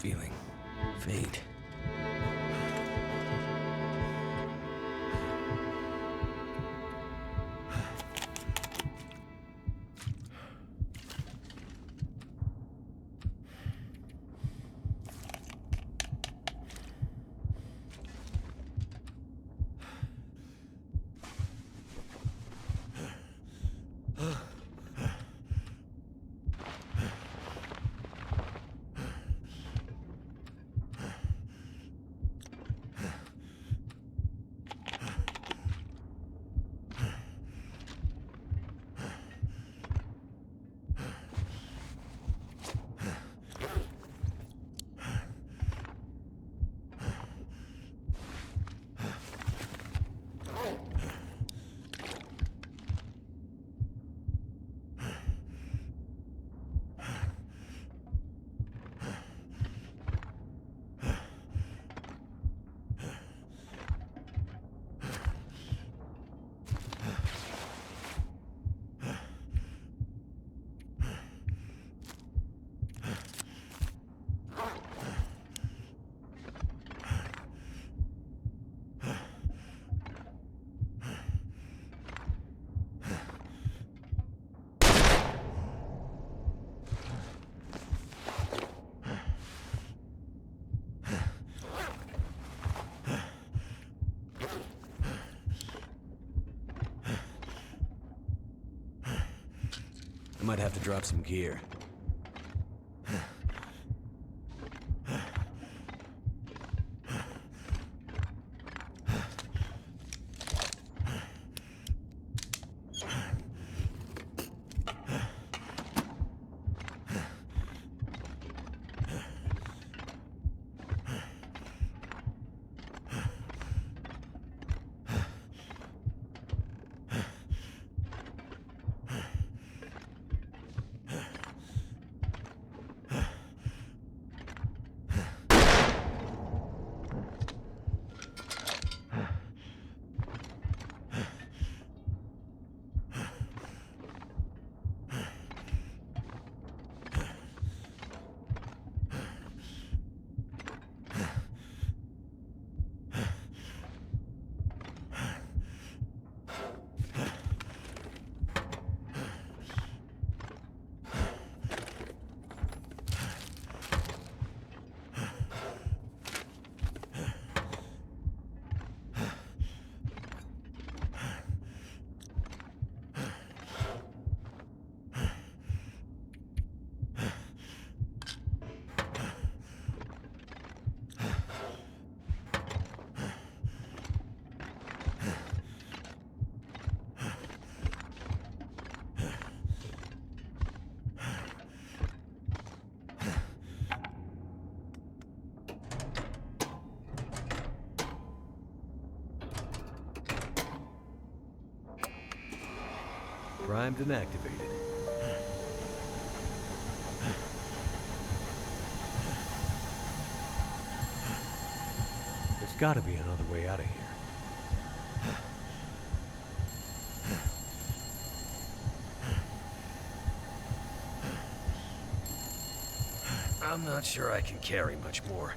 feeling. Fate. I might have to drop some gear. Primed and activated. There's gotta be another way out of here. I'm not sure I can carry much more.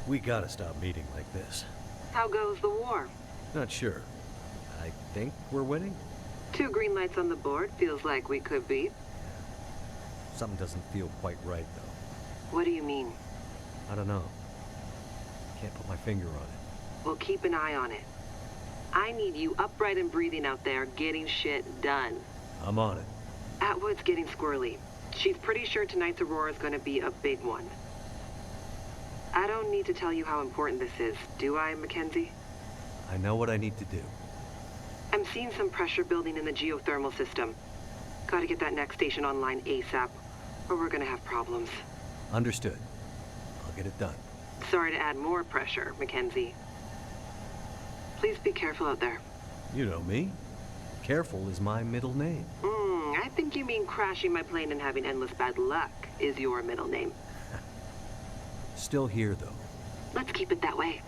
We gotta stop meeting like this. How goes the war? Not sure. I think we're winning? 2 green lights on the board. Feels like we could be. Something doesn't feel quite right, though. What do you mean? I don't know. Can't put my finger on it. We'll keep an eye on it. I need you upright and breathing out there, getting shit done. I'm on it. Atwood's getting squirrely. She's pretty sure tonight's Aurora is going to be a big one. I don't need to tell you how important this is, do I, Mackenzie? I know what I need to do. I'm seeing some pressure building in the geothermal system. Gotta get that next station online ASAP, or we're gonna have problems. Understood. I'll get it done. Sorry to add more pressure, Mackenzie. Please be careful out there. You know me. Careful is my middle name. I think you mean crashing my plane and having endless bad luck is your middle name. Still here, though. Let's keep it that way.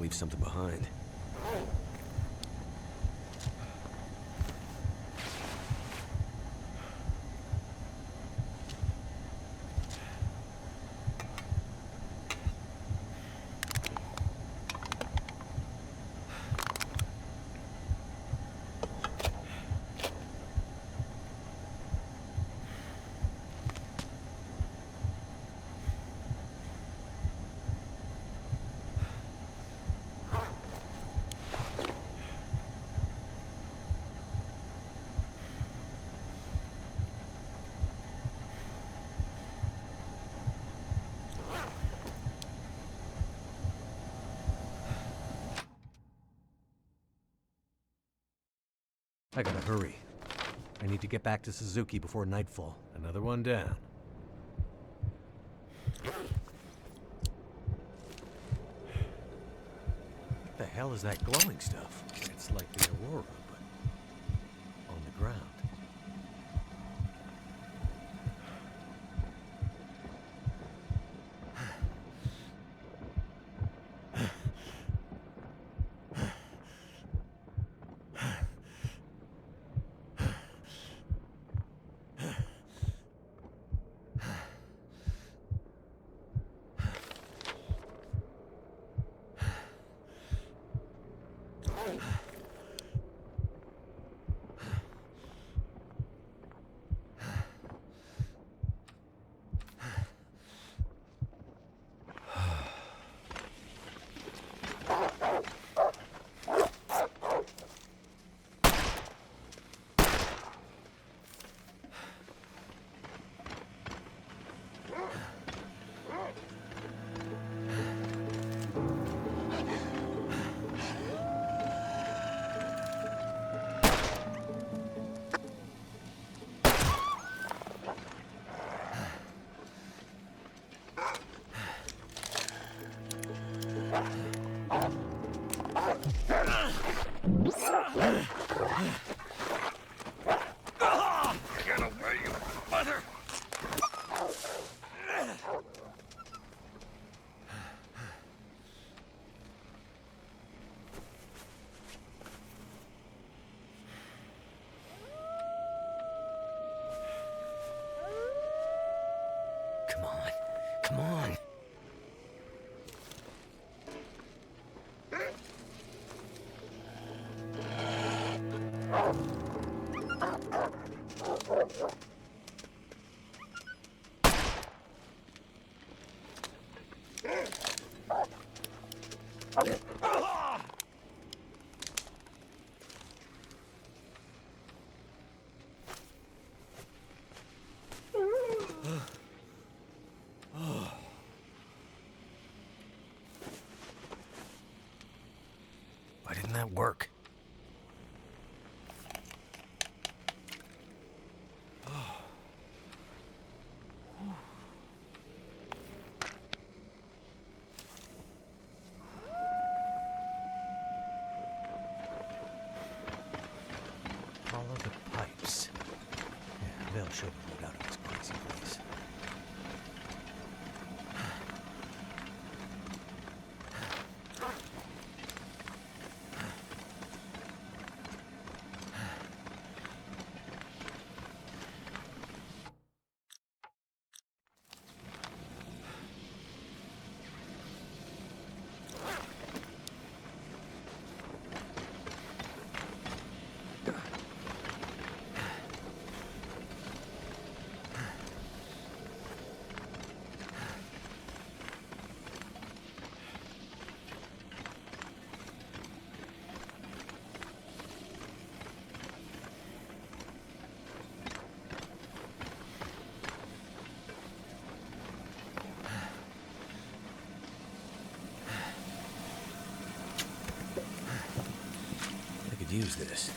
leave something behind. I gotta hurry. I need to get back to Suzuki before nightfall. Another one down. What the hell is that glowing stuff? It's like the aurora, but on the ground. Get away, you mother! Come on, come on. Why didn't that work? Follow the pipes. Yeah, they'll show the road out of this crazy place. Use this.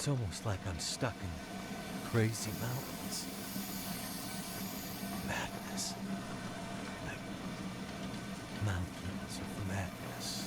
It's almost like I'm stuck in crazy mountains. Madness. Like mountains of madness.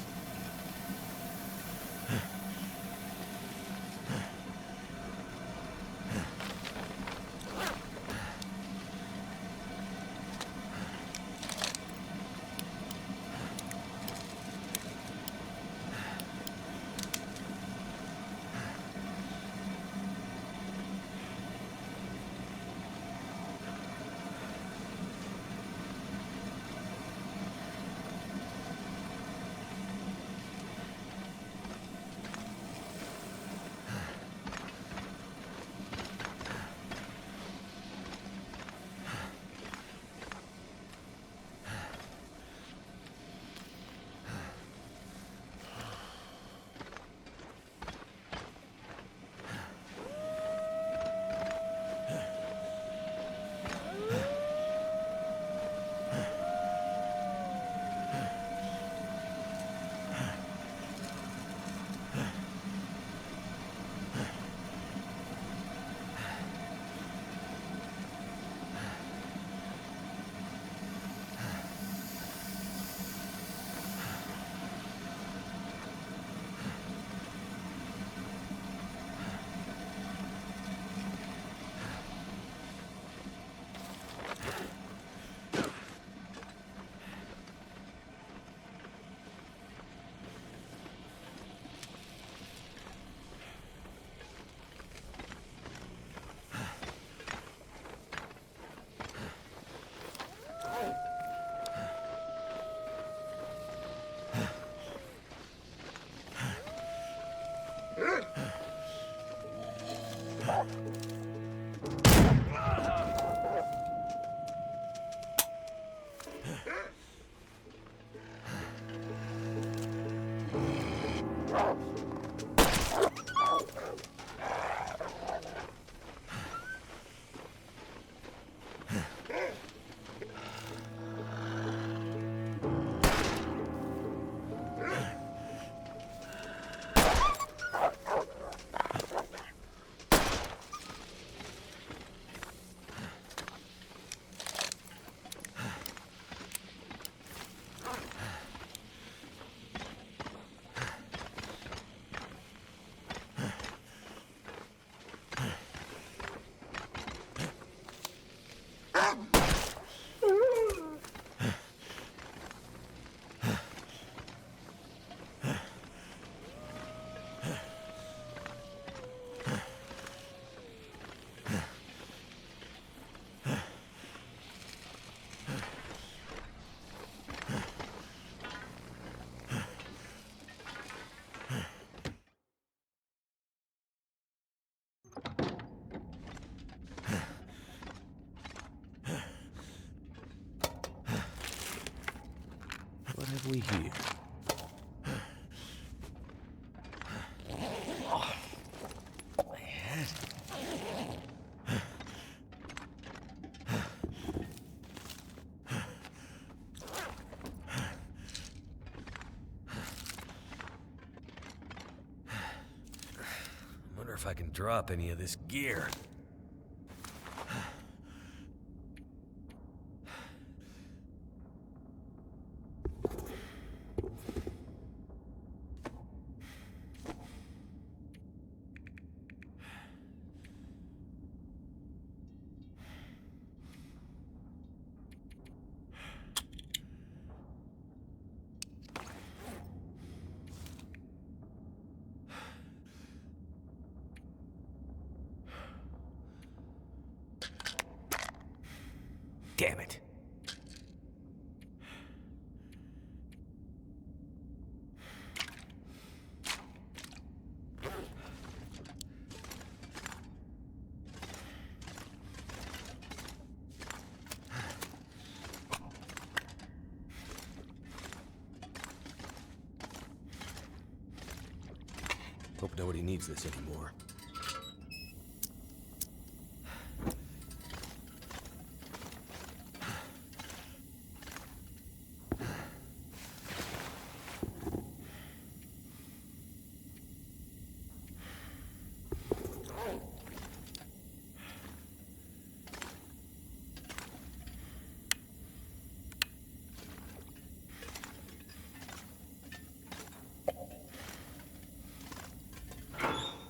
What have we here? Oh, my head. I wonder if if I can drop any of this gear. Damn it. Hope nobody needs this anymore.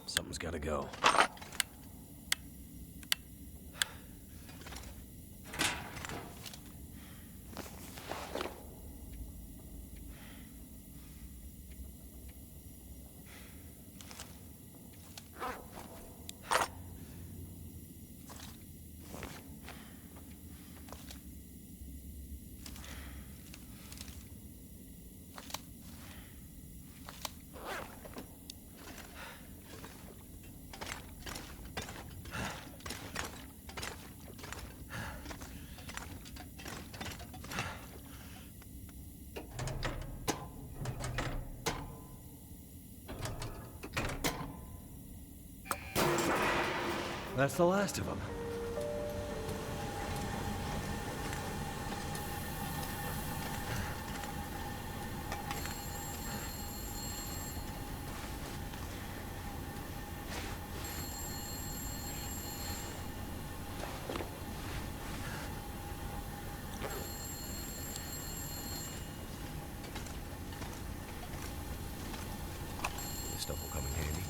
Something's gotta go. That's the last of them. This stuff will come in handy.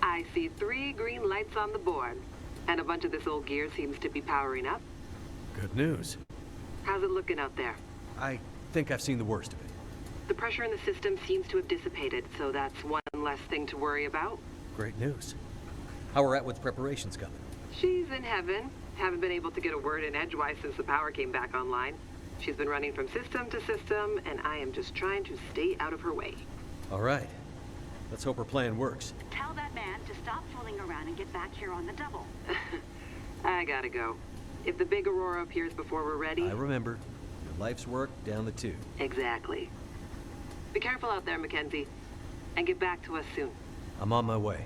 I see 3 green lights on the board, and a bunch of this old gear seems to be powering up. Good news. How's it looking out there? I think I've seen the worst of it. The pressure in the system seems to have dissipated, so that's one less thing to worry about. Great news. How we're at with preparations coming? She's in heaven. Haven't been able to get a word in edgewise since the power came back online. She's been running from system to system, and I am just trying to stay out of her way. All right. Let's hope her plan works. Tell that man to stop fooling around and get back here on the double. I gotta go. If the big Aurora appears before we're ready... I remember. Your life's work down the tube. Exactly. Be careful out there, Mackenzie. And get back to us soon. I'm on my way.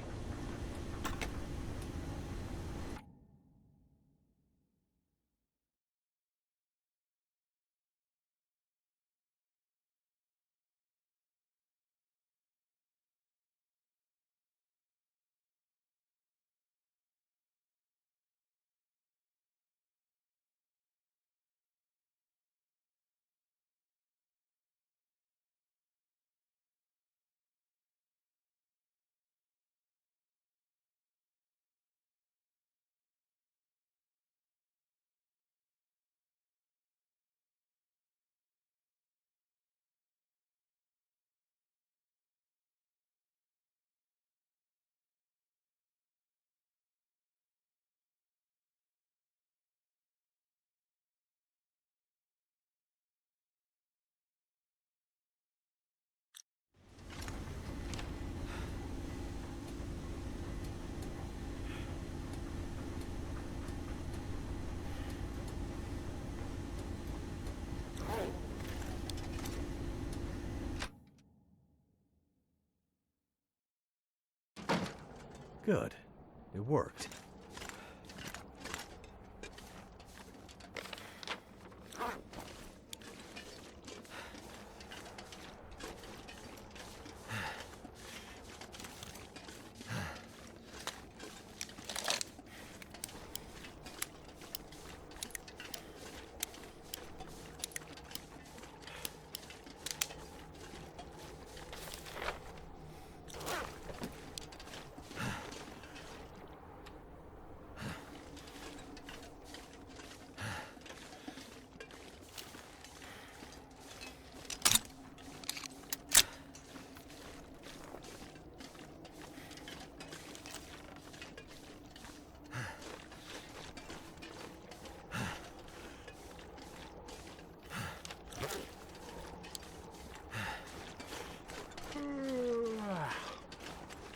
Good. It worked.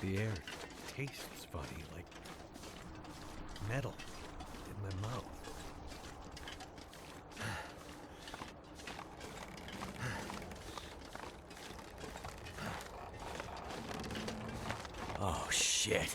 The air tastes funny, like metal in my mouth. Oh, shit.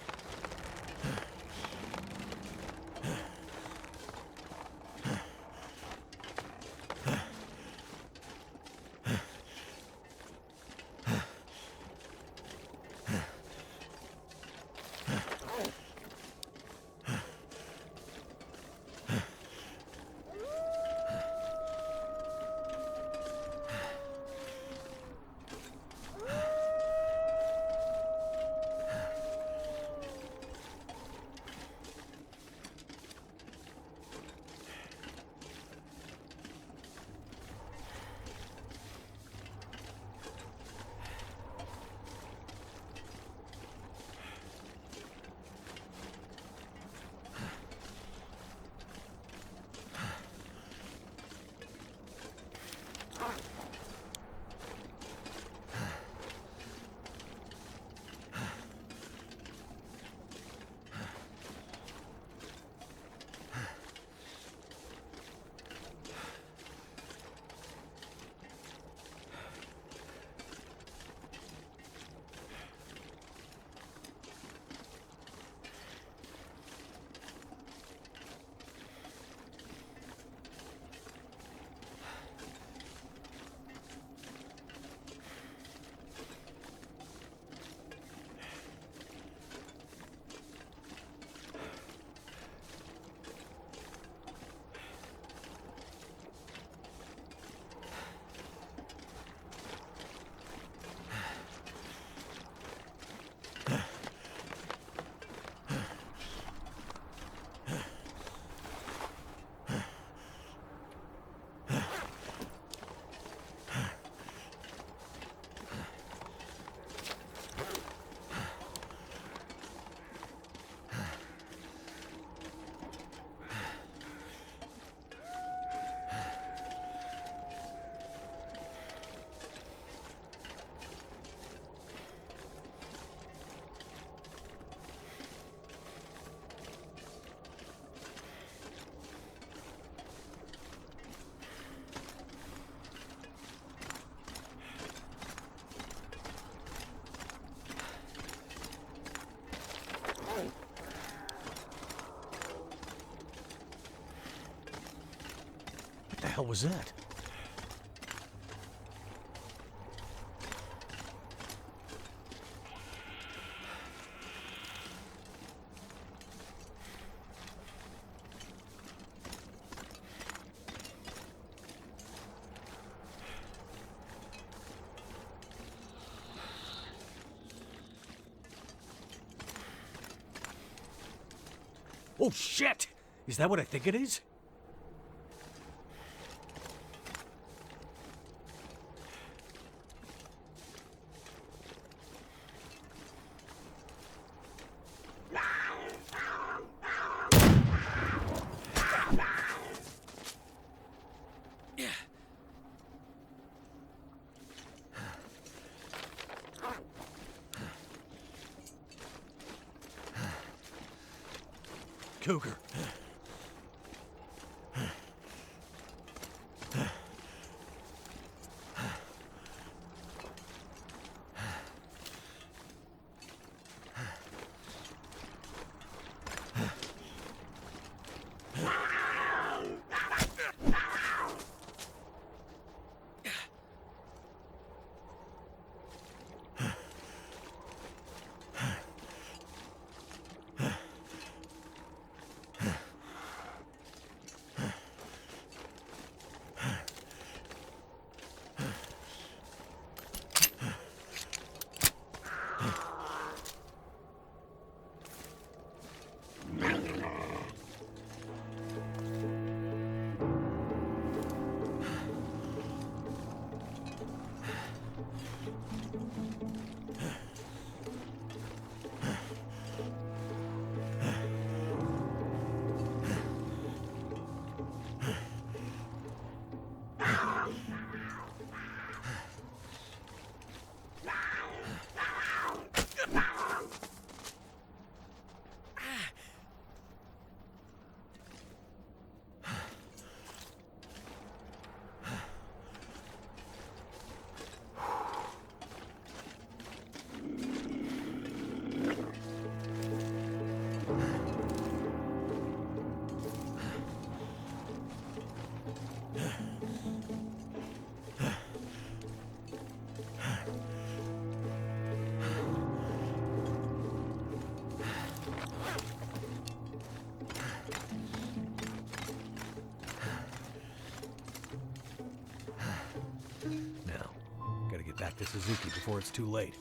What the hell was that? Oh shit! Is that what I think it is? Cougar. to Suzuki before it's too late.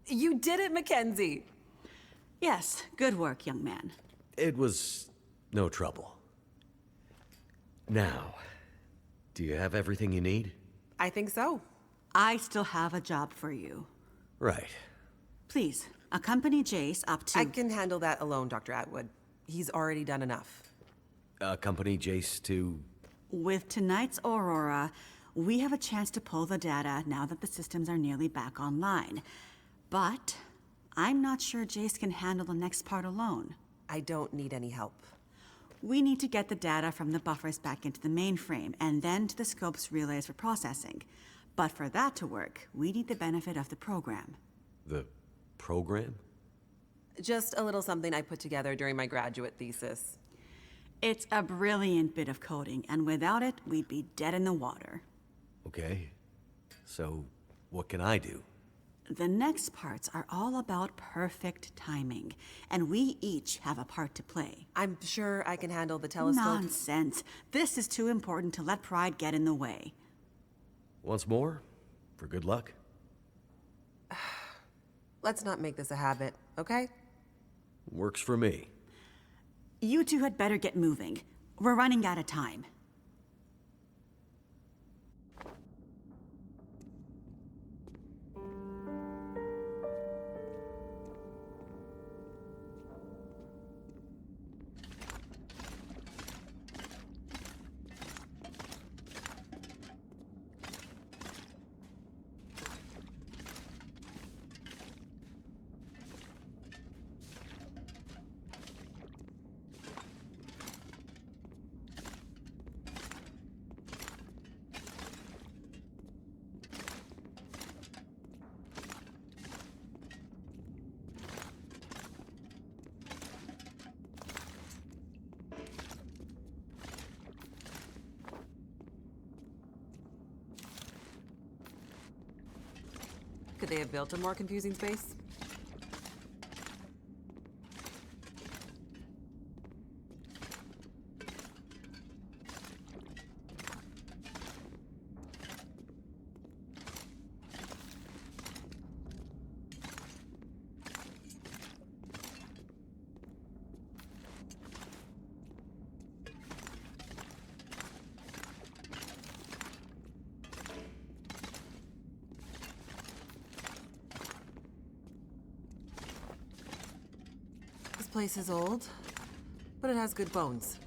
You did it, Mackenzie! Yes, good work, young man. It was no trouble. Now, do you have everything you need? I think so. I still have a job for you. Right. Please, accompany Jace up to... I can handle that alone, Dr. Atwood. He's already done enough. Accompany Jace to... With tonight's Aurora, we have a chance to pull the data now that the systems are nearly back online. But I'm not sure Jace can handle the next part alone. I don't need any help. We need to get the data from the buffers back into the mainframe and then to the scope's relays for processing. But for that to work, we need the benefit of the program. The program? Just a little something I put together during my graduate thesis. It's a brilliant bit of coding, and without it, we'd be dead in the water. Okay. So, what can I do? The next parts are all about perfect timing, and we each have a part to play. I'm sure I can handle the telescope. Nonsense. This is too important to let pride get in the way. Once more, for good luck. Let's not make this a habit, okay? Works for me. You two had better get moving. We're running out of time. Could they have built a more confusing space? This place is old, but it has good bones.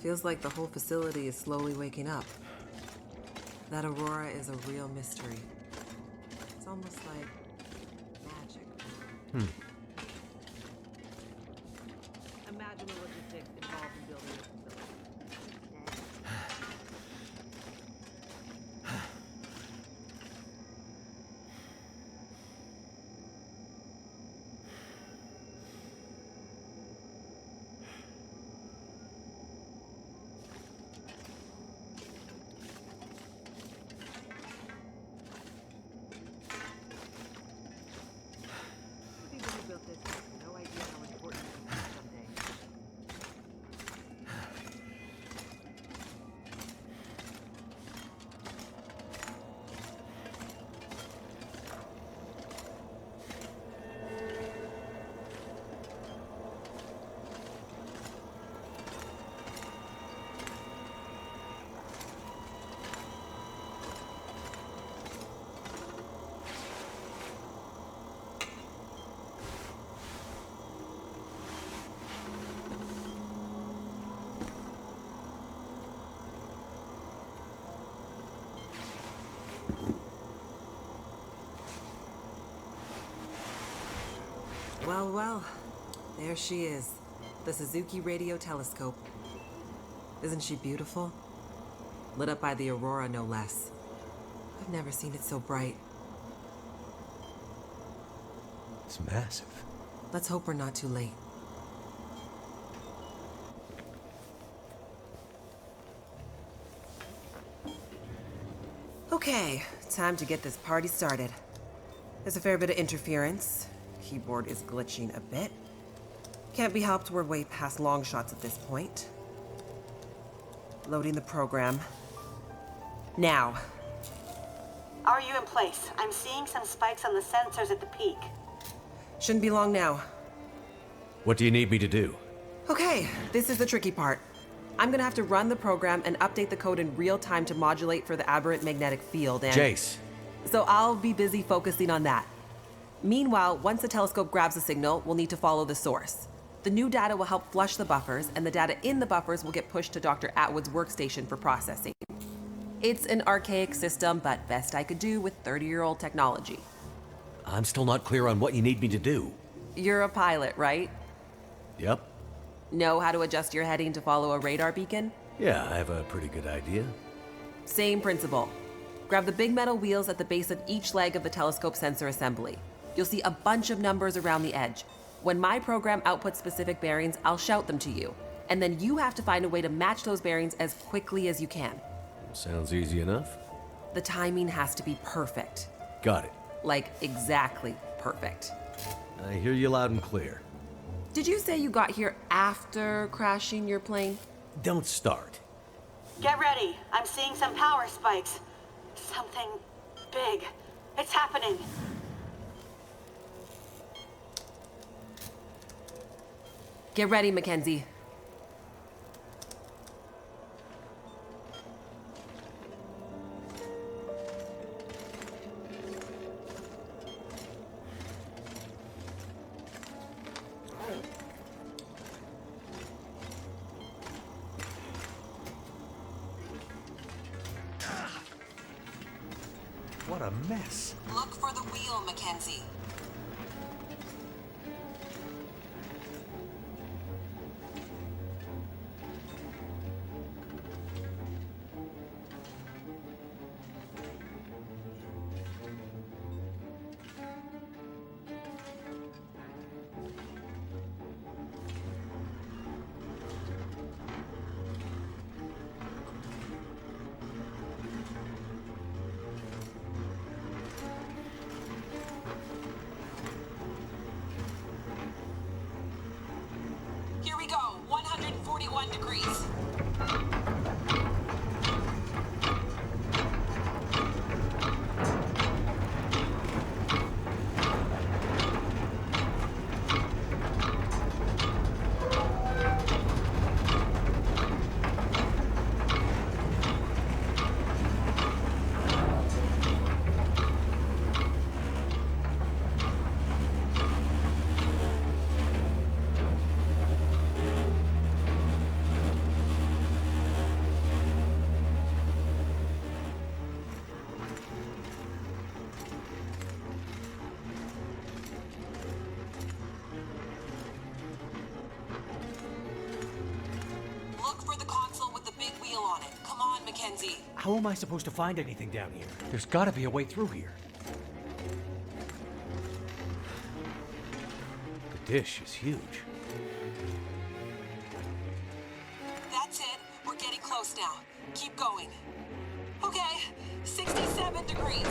Feels like the whole facility is slowly waking up. That Aurora is a real mystery. It's almost like magic. Imagine the logistics involved in building a facility. People who built this have no idea how important it will be someday. Well, well. There she is. The Suzuki Radio Telescope. Isn't she beautiful? Lit up by the aurora, no less. I've never seen it so bright. It's massive. Let's hope we're not too late. Okay, time to get this party started. There's a fair bit of interference. Keyboard is glitching a bit. Can't be helped, we're way past long shots at this point. Loading the program. Now. Are you in place? I'm seeing some spikes on the sensors at the peak. Shouldn't be long now. What do you need me to do? Okay, this is the tricky part. I'm gonna have to run the program and update the code in real time to modulate for the aberrant magnetic field and... Jace. So I'll be busy focusing on that. Meanwhile, once the telescope grabs a signal, we'll need to follow the source. The new data will help flush the buffers, and the data in the buffers will get pushed to Dr. Atwood's workstation for processing. It's an archaic system, but best I could do with 30-year-old technology. I'm still not clear on what you need me to do. You're a pilot, right? Yep. Know how to adjust your heading to follow a radar beacon? Yeah, I have a pretty good idea. Same principle. Grab the big metal wheels at the base of each leg of the telescope sensor assembly. You'll see a bunch of numbers around the edge. When my program outputs specific bearings, I'll shout them to you. And then you have to find a way to match those bearings as quickly as you can. Sounds easy enough. The timing has to be perfect. Got it. Like, exactly perfect. I hear you loud and clear. Did you say you got here after crashing your plane? Don't start. Get ready. I'm seeing some power spikes. Something big. It's happening. Get ready, Mackenzie. What a mess. Look for the wheel, Mackenzie. Here we go, 141 degrees. Look for the console with the big wheel on it. Come on, Mackenzie. How am I supposed to find anything down here? There's gotta be a way through here. The dish is huge. That's it. We're getting close now. Keep going. Okay, 67 degrees.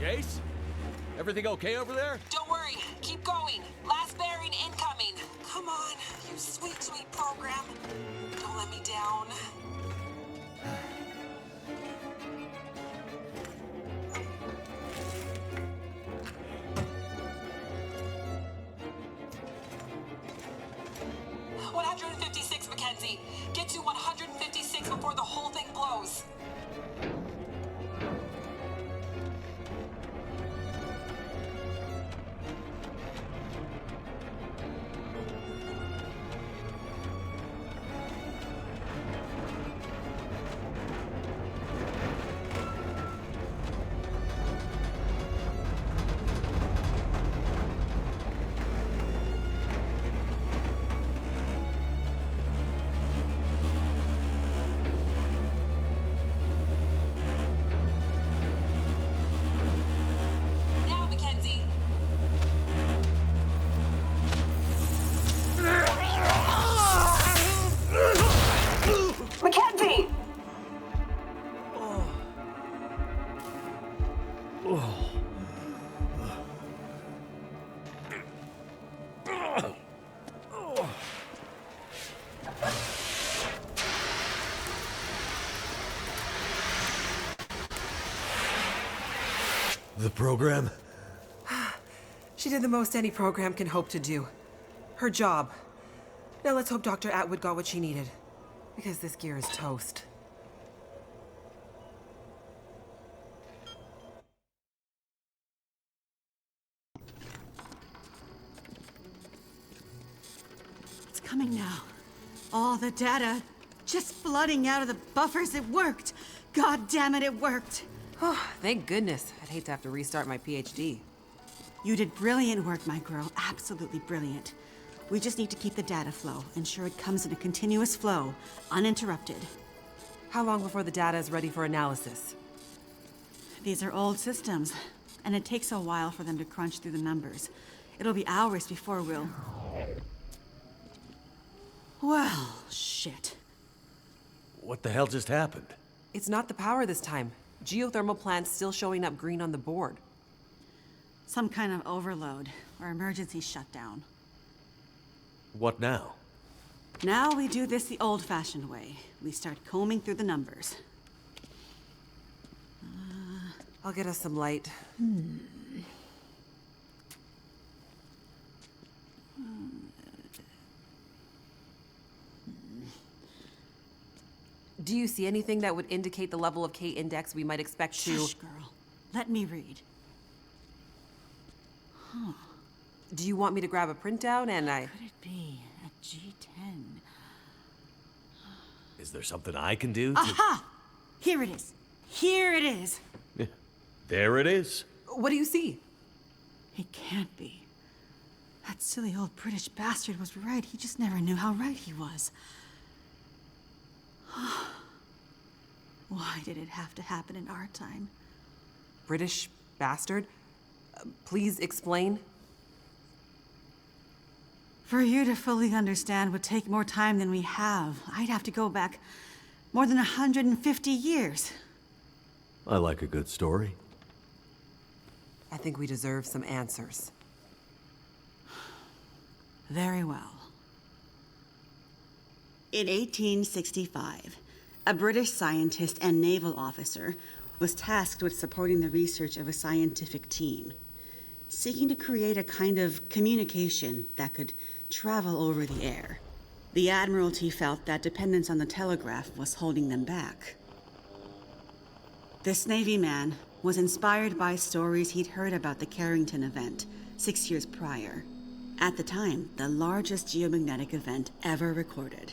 Jace? Everything okay over there? Don't worry. Keep going. Last bearing incoming. Come on, you sweet, sweet program. Don't let me down. Mackenzie. Get to 156 before the whole thing blows. Mackenzie! The program? She did the most any program can hope to do. Her job. Now let's hope Dr. Atwood got what she needed. Because this gear is toast. It's coming now. All the data just flooding out of the buffers. It worked. God damn it, it worked. Oh, thank goodness. I'd hate to have to restart my PhD. You did brilliant work, my girl. Absolutely brilliant. We just need to keep the data flow, ensure it comes in a continuous flow, uninterrupted. How long before the data is ready for analysis? These are old systems, and it takes a while for them to crunch through the numbers. It'll be hours before we'll... Well, shit. What the hell just happened? It's not the power this time. Geothermal plant's still showing up green on the board. Some kind of overload, or emergency shutdown. What now? Now we do this the old-fashioned way. We start combing through the numbers. I'll get us some light. Do you see anything that would indicate the level of K-index we might expect to... Shush, girl. Let me read. Do you want me to grab a printout and Could it be a G10? Is there something I can do to... Aha! Here it is. Here it is. There it is. What do you see? It can't be. That silly old British bastard was right. He just never knew how right he was. Why did it have to happen in our time? British bastard? Please explain. For you to fully understand would take more time than we have. I'd have to go back more than 150 years. I like a good story. I think we deserve some answers. Very well. In 1865, a British scientist and naval officer was tasked with supporting the research of a scientific team, seeking to create a kind of communication that could travel over the air. The Admiralty felt that dependence on the telegraph was holding them back. This Navy man was inspired by stories he'd heard about the Carrington event 6 years prior. At the time, the largest geomagnetic event ever recorded.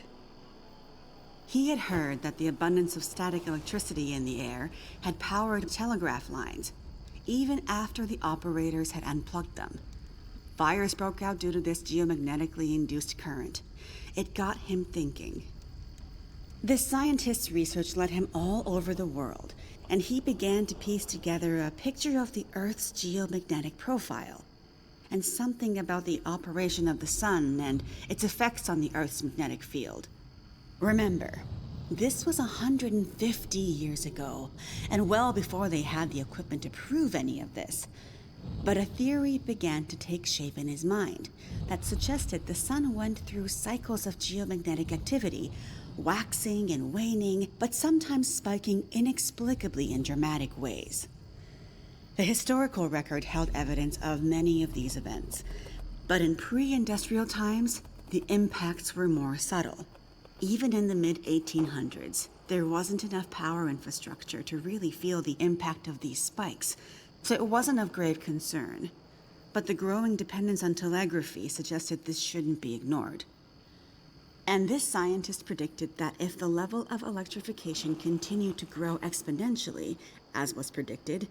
He had heard that the abundance of static electricity in the air had powered telegraph lines, even after the operators had unplugged them. Fires broke out due to this geomagnetically induced current. It got him thinking. This scientist's research led him all over the world, and he began to piece together a picture of the Earth's geomagnetic profile, and something about the operation of the sun and its effects on the Earth's magnetic field. Remember, this was 150 years ago, and well before they had the equipment to prove any of this. But a theory began to take shape in his mind that suggested the sun went through cycles of geomagnetic activity, waxing and waning, but sometimes spiking inexplicably in dramatic ways. The historical record held evidence of many of these events, but in pre-industrial times, the impacts were more subtle. Even in the mid-1800s, there wasn't enough power infrastructure to really feel the impact of these spikes, so it wasn't of grave concern. But the growing dependence on telegraphy suggested this shouldn't be ignored. And this scientist predicted that if the level of electrification continued to grow exponentially, as was predicted,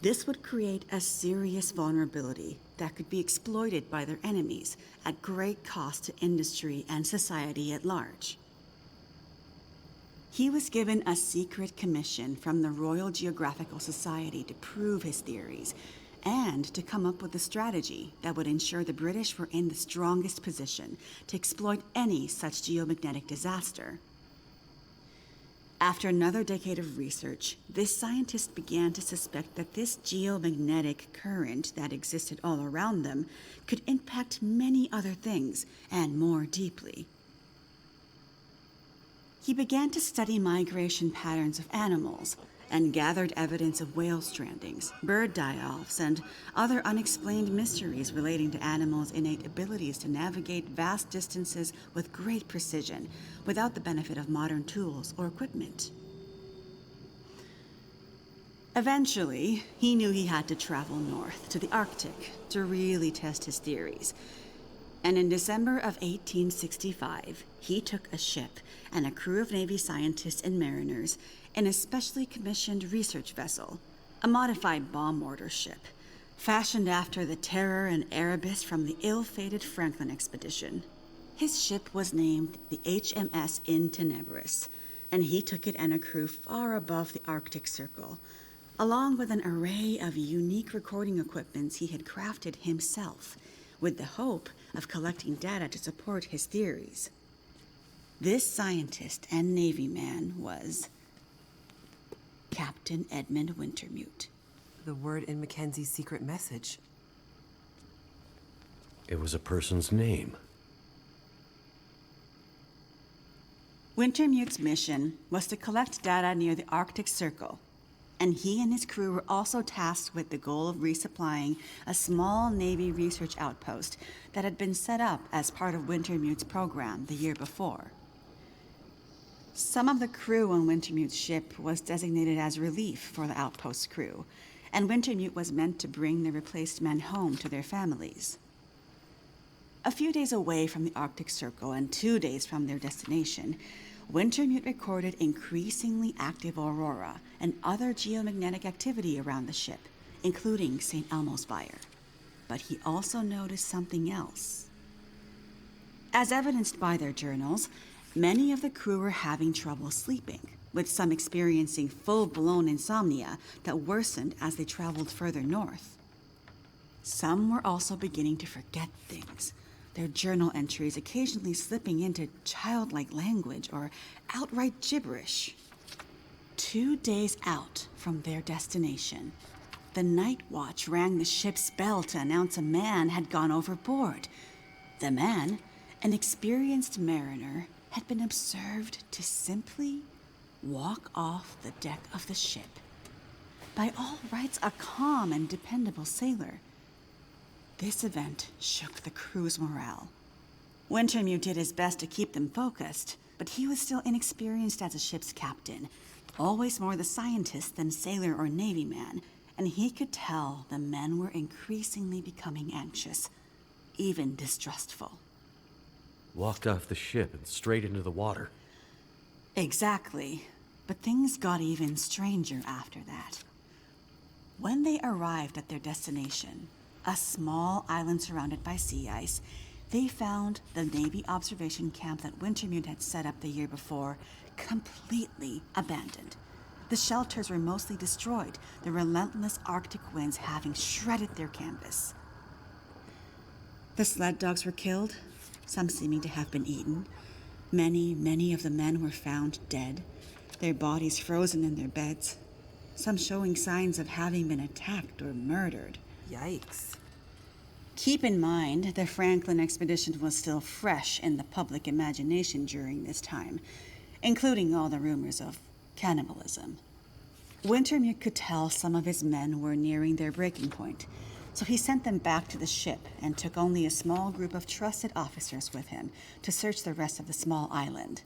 this would create a serious vulnerability that could be exploited by their enemies at great cost to industry and society at large. He was given a secret commission from the Royal Geographical Society to prove his theories and to come up with a strategy that would ensure the British were in the strongest position to exploit any such geomagnetic disaster. After another decade of research, this scientist began to suspect that this geomagnetic current that existed all around them could impact many other things and more deeply. He began to study migration patterns of animals and gathered evidence of whale strandings, bird die-offs, and other unexplained mysteries relating to animals' innate abilities to navigate vast distances with great precision without the benefit of modern tools or equipment. Eventually, he knew he had to travel north to the Arctic to really test his theories. And in December of 1865, he took a ship and a crew of Navy scientists and mariners in a specially commissioned research vessel, a modified bomb mortar ship, fashioned after the Terror and Erebus from the ill-fated Franklin expedition. His ship was named the HMS In Tenebris, and he took it and a crew far above the Arctic Circle, along with an array of unique recording equipments he had crafted himself, with the hope of collecting data to support his theories. This scientist and Navy man was Captain Edmund Wintermute. The word in Mackenzie's secret message. It was a person's name. Wintermute's mission was to collect data near the Arctic Circle, and he and his crew were also tasked with the goal of resupplying a small Navy research outpost that had been set up as part of Wintermute's program the year before. Some of the crew on Wintermute's ship was designated as relief for the outpost crew, and Wintermute was meant to bring the replaced men home to their families. A few days away from the Arctic Circle and 2 days from their destination, Wintermute recorded increasingly active aurora and other geomagnetic activity around the ship, including St. Elmo's Fire. But he also noticed something else. As evidenced by their journals, many of the crew were having trouble sleeping, with some experiencing full-blown insomnia that worsened as they traveled further north. Some were also beginning to forget things, their journal entries occasionally slipping into childlike language or outright gibberish. 2 days out from their destination, the night watch rang the ship's bell to announce a man had gone overboard. The man, an experienced mariner, had been observed to simply walk off the deck of the ship. By all rights, a calm and dependable sailor. This event shook the crew's morale. Wintermute did his best to keep them focused, but he was still inexperienced as a ship's captain, always more the scientist than sailor or Navy man, and he could tell the men were increasingly becoming anxious, even distrustful. Walked off the ship and straight into the water. Exactly, but things got even stranger after that. When they arrived at their destination, a small island surrounded by sea ice, they found the Navy observation camp that Wintermute had set up the year before completely abandoned. The shelters were mostly destroyed, the relentless Arctic winds having shredded their canvas. The sled dogs were killed, some seeming to have been eaten. Many of the men were found dead, their bodies frozen in their beds, some showing signs of having been attacked or murdered. Yikes. Keep in mind, the Franklin expedition was still fresh in the public imagination during this time, including all the rumors of cannibalism. Wintermute could tell some of his men were nearing their breaking point, so he sent them back to the ship and took only a small group of trusted officers with him to search the rest of the small island.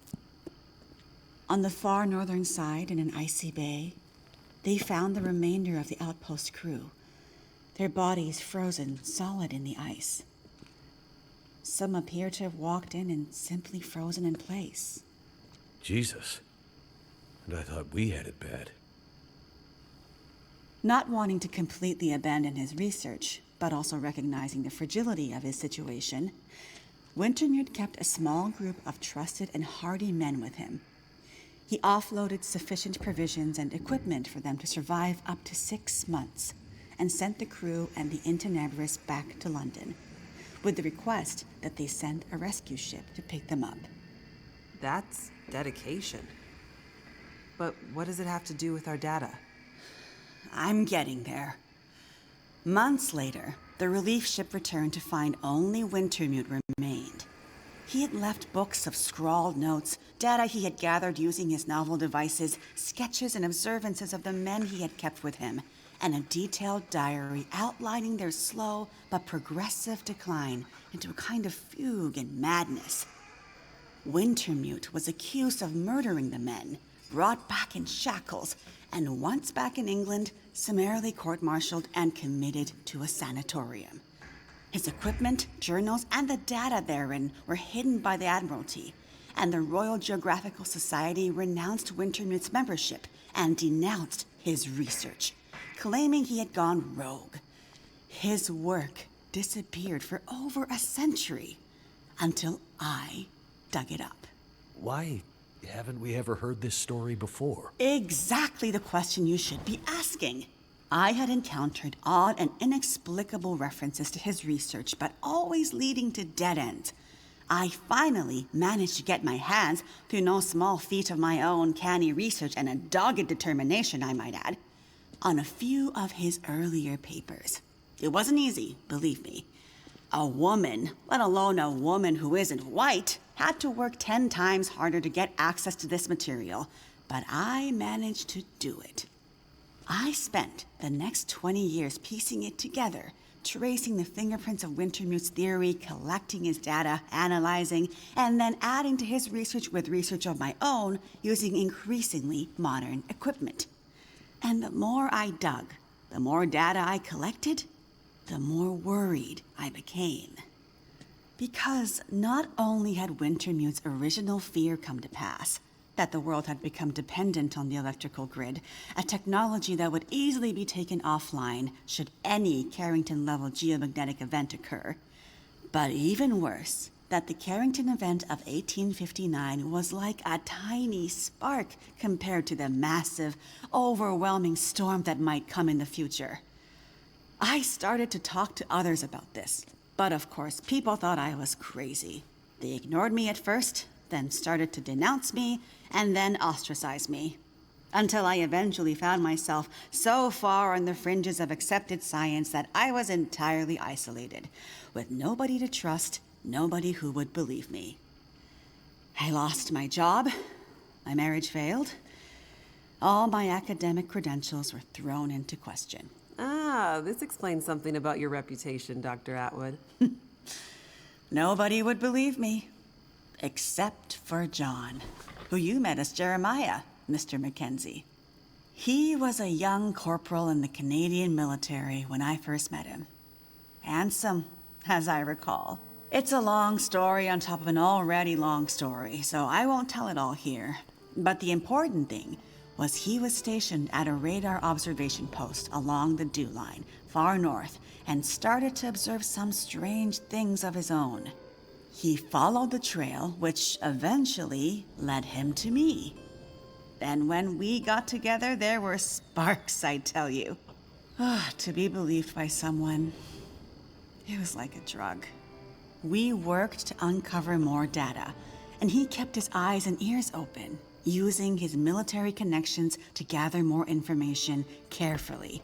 On the far northern side, in an icy bay, they found the remainder of the outpost crew, their bodies frozen solid in the ice. Some appear to have walked in and simply frozen in place. Jesus. And I thought we had it bad. Not wanting to completely abandon his research, but also recognizing the fragility of his situation, Wintermute kept a small group of trusted and hardy men with him. He offloaded sufficient provisions and equipment for them to survive up to 6 months, and sent the crew and the Intenebris back to London, with the request that they send a rescue ship to pick them up. That's dedication. But what does it have to do with our data? I'm getting there. Months later, the relief ship returned to find only Wintermute remained. He had left books of scrawled notes, data he had gathered using his novel devices, sketches and observances of the men he had kept with him, and a detailed diary outlining their slow but progressive decline into a kind of fugue and madness. Wintermute was accused of murdering the men, brought back in shackles, and once back in England, summarily court-martialed and committed to a sanatorium. His equipment, journals, and the data therein were hidden by the Admiralty, and the Royal Geographical Society renounced Wintermute's membership and denounced his research, claiming he had gone rogue. His work disappeared for over a century, until I dug it up. Why haven't we ever heard this story before? Exactly the question you should be asking. I had encountered odd and inexplicable references to his research, but always leading to dead ends. I finally managed to get my hands, through no small feat of my own canny research and a dogged determination, I might add, on a few of his earlier papers. It wasn't easy, believe me. A woman, let alone a woman who isn't white, had to work 10 times harder to get access to this material, but I managed to do it. I spent the next 20 years piecing it together, tracing the fingerprints of Wintermute's theory, collecting his data, analyzing, and then adding to his research with research of my own using increasingly modern equipment. And the more I dug, the more data I collected, the more worried I became. Because not only had Wintermute's original fear come to pass, that the world had become dependent on the electrical grid, a technology that would easily be taken offline should any Carrington-level geomagnetic event occur, but even worse, that the Carrington event of 1859 was like a tiny spark compared to the massive, overwhelming storm that might come in the future. I started to talk to others about this, but of course, people thought I was crazy. They ignored me at first, then started to denounce me, and then ostracize me. Until I eventually found myself so far on the fringes of accepted science that I was entirely isolated, with nobody to trust, nobody who would believe me. I lost my job, my marriage failed, all my academic credentials were thrown into question. Ah, this explains something about your reputation, Dr. Atwood. Nobody would believe me, except for John, who you met as Jeremiah, Mr. Mackenzie. He was a young corporal in the Canadian military when I first met him. Handsome, as I recall. It's a long story on top of an already long story, so I won't tell it all here. But the important thing was he was stationed at a radar observation post along the dew line, far north, and started to observe some strange things of his own. He followed the trail, which eventually led him to me. Then when we got together, there were sparks, I tell you. To be believed by someone, it was like a drug. We worked to uncover more data, and he kept his eyes and ears open, using his military connections to gather more information carefully.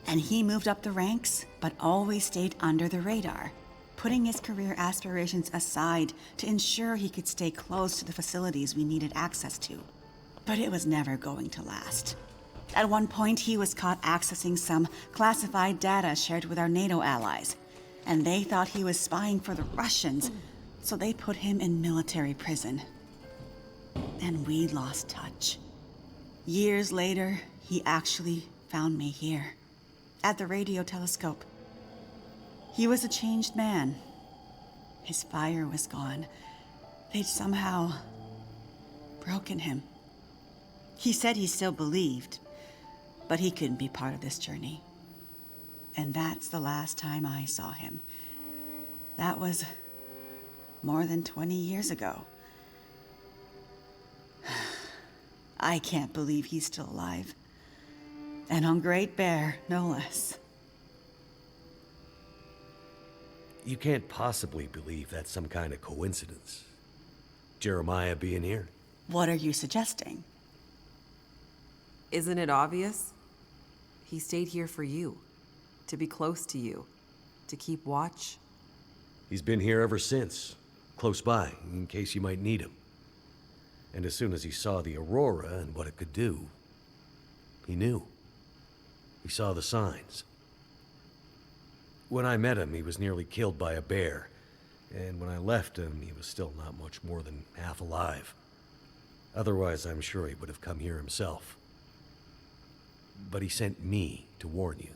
And he moved up the ranks, but always stayed under the radar, putting his career aspirations aside to ensure he could stay close to the facilities we needed access to. But it was never going to last. At one point, he was caught accessing some classified data shared with our NATO allies, and they thought he was spying for the Russians, so they put him in military prison. and we lost touch. Years later, he actually found me here, at the radio telescope. He was a changed man. His fire was gone. They'd somehow broken him. He said he still believed, but he couldn't be part of this journey. And that's the last time I saw him. That was more than 20 years ago. I can't believe he's still alive. And on Great Bear, no less. You can't possibly believe that's some kind of coincidence. Jeremiah being here. What are you suggesting? Isn't it obvious? He stayed here for you, to be close to you, to keep watch. He's been here ever since, close by, in case you might need him. And as soon as he saw the aurora and what it could do, he knew. He saw the signs. When I met him, he was nearly killed by a bear. And when I left him, he was still not much more than half alive. Otherwise, I'm sure he would have come here himself. But he sent me to warn you.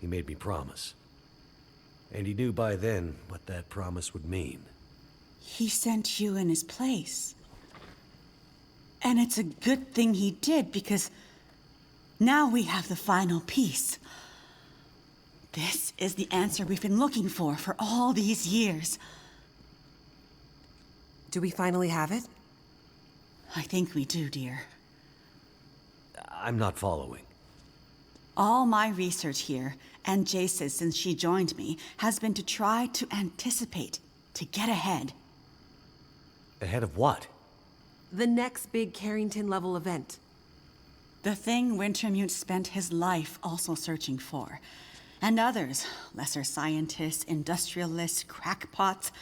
He made me promise. And he knew by then what that promise would mean. He sent you in his place. And it's a good thing he did, because now we have the final piece. This is the answer we've been looking for all these years. Do we finally have it? I think we do, dear. I'm not following. All my research here, and Jace's since she joined me, has been to try to anticipate, to get ahead. Ahead of what? The next big Carrington-level event. The thing Wintermute spent his life also searching for. And others, lesser scientists, industrialists, crackpots,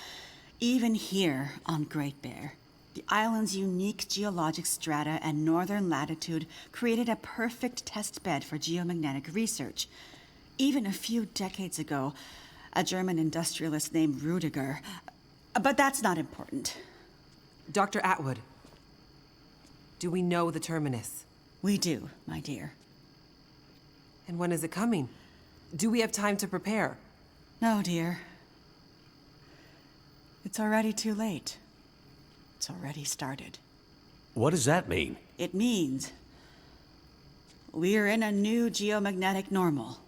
even here on Great Bear. The island's unique geologic strata and northern latitude created a perfect test bed for geomagnetic research. Even a few decades ago, a German industrialist named Rudiger. But that's not important. Dr. Atwood, do we know the terminus? We do, my dear. And when is it coming? Do we have time to prepare? No, dear. It's already too late. It's already started. What does that mean? It means we're in a new geomagnetic normal.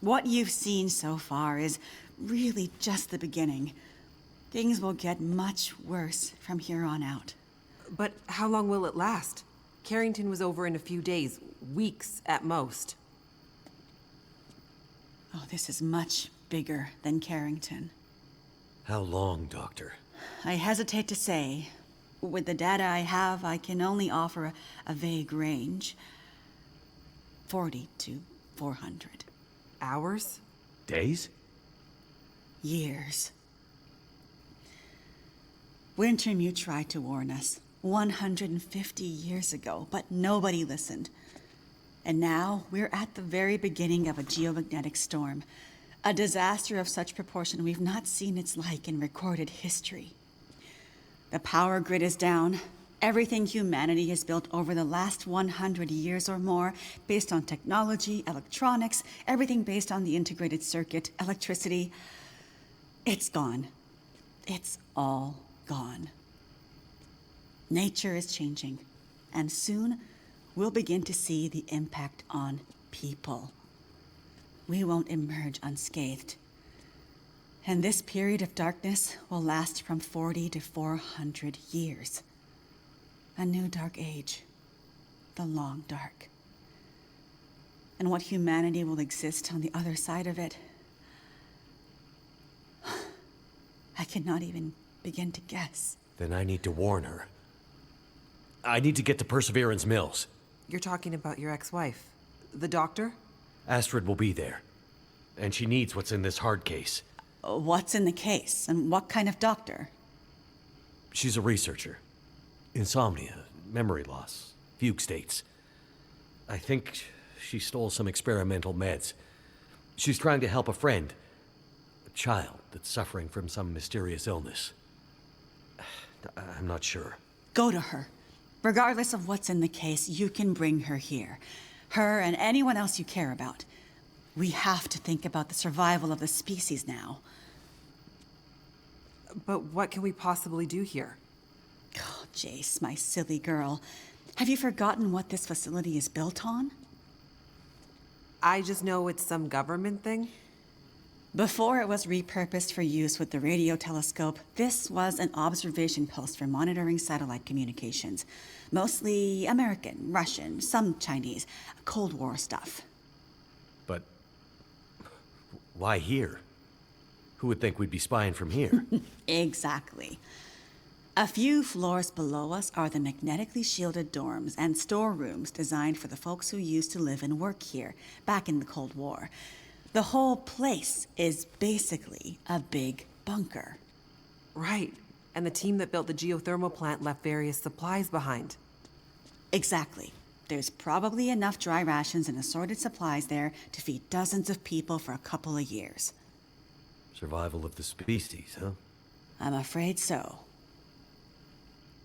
What you've seen so far is really just the beginning. Things will get much worse from here on out. But how long will it last? Carrington was over in a few days, weeks at most. Oh, this is much bigger than Carrington. How long, Doctor? I hesitate to say. With the data I have, I can only offer a vague range. 40 to 400. Hours? Days? Years. Wintermute tried to warn us 150 years ago, but nobody listened. And now we're at the very beginning of a geomagnetic storm. A disaster of such proportion we've not seen its like in recorded history. The power grid is down. Everything humanity has built over the last 100 years or more, based on technology, electronics, everything based on the integrated circuit, electricity, it's gone. It's all gone. Nature is changing, and soon we'll begin to see the impact on people. We won't emerge unscathed. And this period of darkness will last from 40 to 400 years. A new dark age. The long dark. And what humanity will exist on the other side of it, I cannot even begin to guess. Then I need to warn her. I need to get to Perseverance Mills. You're talking about your ex-wife, the doctor? Astrid will be there. And she needs what's in this hard case. What's in the case, and what kind of doctor? She's a researcher. Insomnia, memory loss, fugue states. I think she stole some experimental meds. She's trying to help a friend, a child that's suffering from some mysterious illness. I'm not sure. Go to her. Regardless of what's in the case, you can bring her here. Her and anyone else you care about. We have to think about the survival of the species now. But what can we possibly do here? Oh, Jace, my silly girl. Have you forgotten what this facility is built on? I just know it's some government thing. Before it was repurposed for use with the radio telescope, this was an observation post for monitoring satellite communications. Mostly American, Russian, some Chinese, Cold War stuff. But why here? Who would think we'd be spying from here? Exactly. A few floors below us are the magnetically shielded dorms and storerooms designed for the folks who used to live and work here back in the Cold War. The whole place is basically a big bunker. Right. And the team that built the geothermal plant left various supplies behind. Exactly. There's probably enough dry rations and assorted supplies there to feed dozens of people for a couple of years. Survival of the species, huh? I'm afraid so.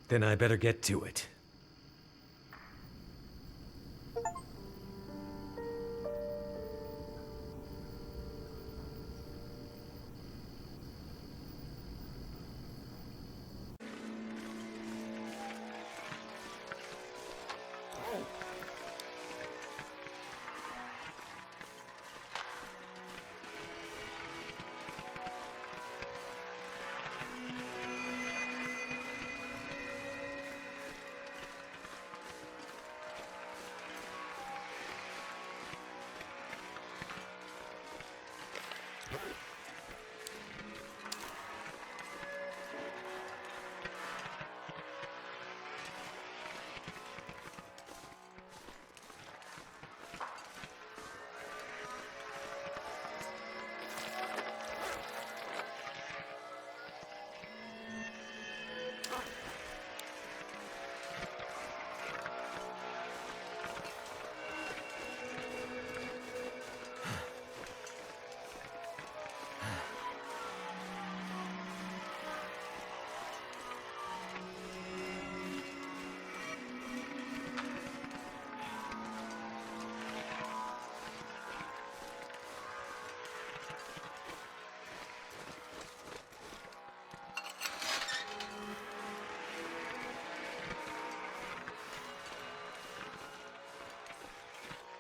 Then I better get to it.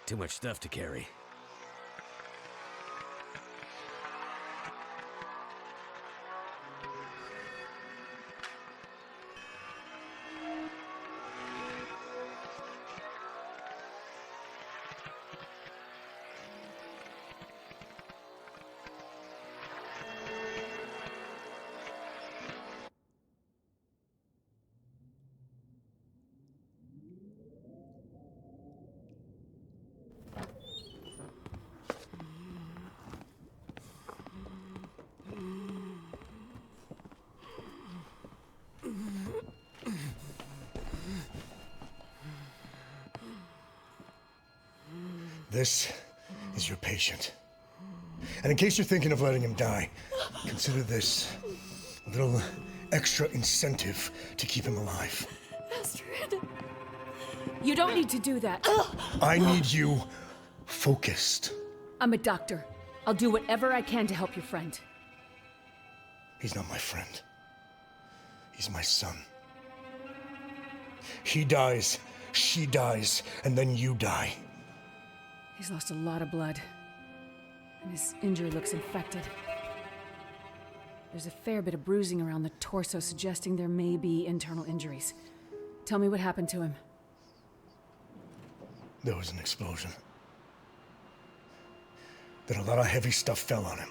Too much stuff to carry. This is your patient. And in case you're thinking of letting him die, consider this a little extra incentive to keep him alive. Astrid! You don't need to do that. I need you focused. I'm a doctor. I'll do whatever I can to help your friend. He's not my friend. He's my son. He dies, she dies, and then you die. He's lost a lot of blood. And his injury looks infected. There's a fair bit of bruising around the torso, suggesting there may be internal injuries. Tell me what happened to him. There was an explosion. Then a lot of heavy stuff fell on him.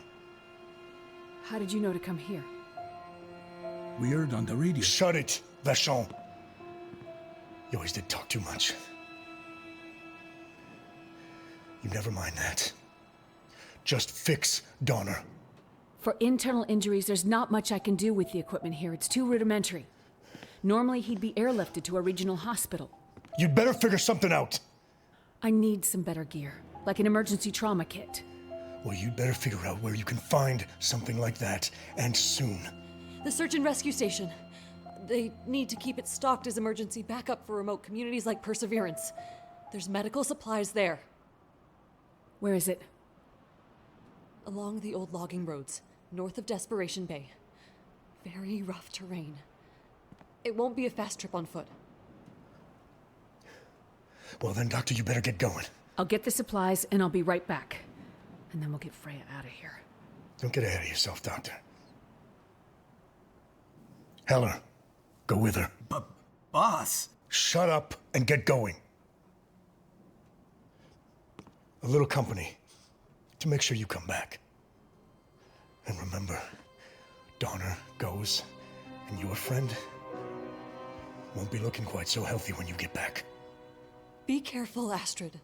How did you know to come here? We heard on the radio. Shut it, Vachon. You always did talk too much. You never mind that. Just fix Donner. For internal injuries, there's not much I can do with the equipment here. It's too rudimentary. Normally, he'd be airlifted to a regional hospital. You'd better figure something out. I need some better gear, like an emergency trauma kit. Well, you'd better figure out where you can find something like that, and soon. The search and rescue station. They need to keep it stocked as emergency backup for remote communities like Perseverance. There's medical supplies there. Where is it? Along the old logging roads, north of Desperation Bay. Very rough terrain. It won't be a fast trip on foot. Well then, Doctor, you better get going. I'll get the supplies and I'll be right back. And then we'll get Freya out of here. Don't get ahead of yourself, Doctor. Heller, go with her. But, boss... Shut up and get going. A little company to make sure you come back. And remember, Donner goes, and your friend won't be looking quite so healthy when you get back. Be careful, Astrid.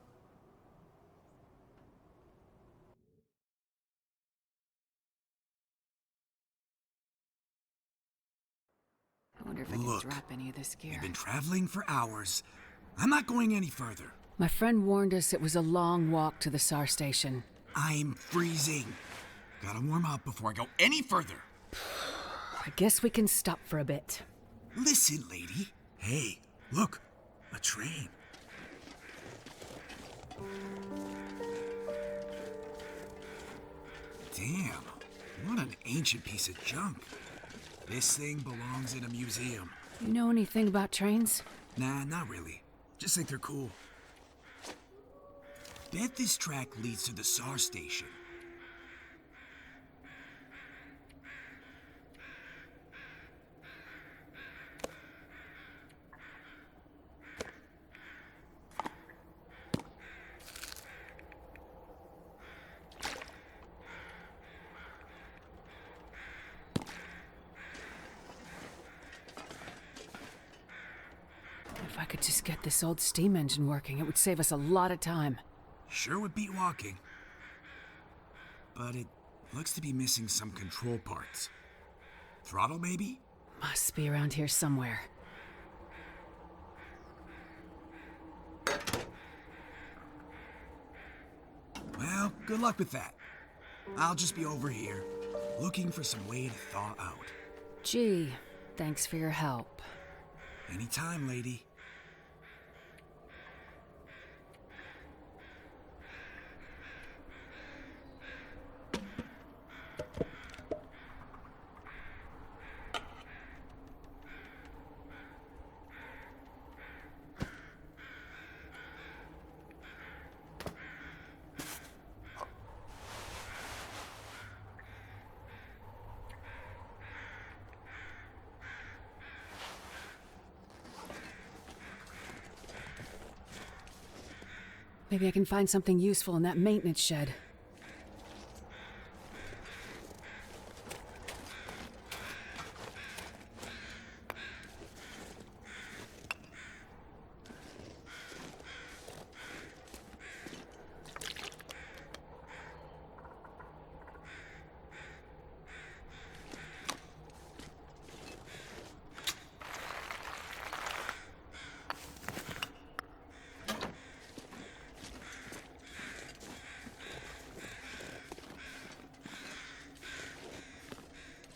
I wonder if I can drop any of this gear. We've been traveling for hours. I'm not going any further. My friend warned us it was a long walk to the SAR station. I'm freezing. Gotta warm up before I go any further. I guess we can stop for a bit. Listen, lady. Hey, look, a train. Damn, what an ancient piece of junk. This thing belongs in a museum. You know anything about trains? Nah, not really. Just think they're cool. Bet this track leads to the SAR station. If I could just get this old steam engine working, it would save us a lot of time. Sure would beat walking. But it looks to be missing some control parts. Throttle, maybe? Must be around here somewhere. Well, good luck with that. I'll just be over here, looking for some way to thaw out. Gee, thanks for your help. Anytime, lady. Maybe I can find something useful in that maintenance shed.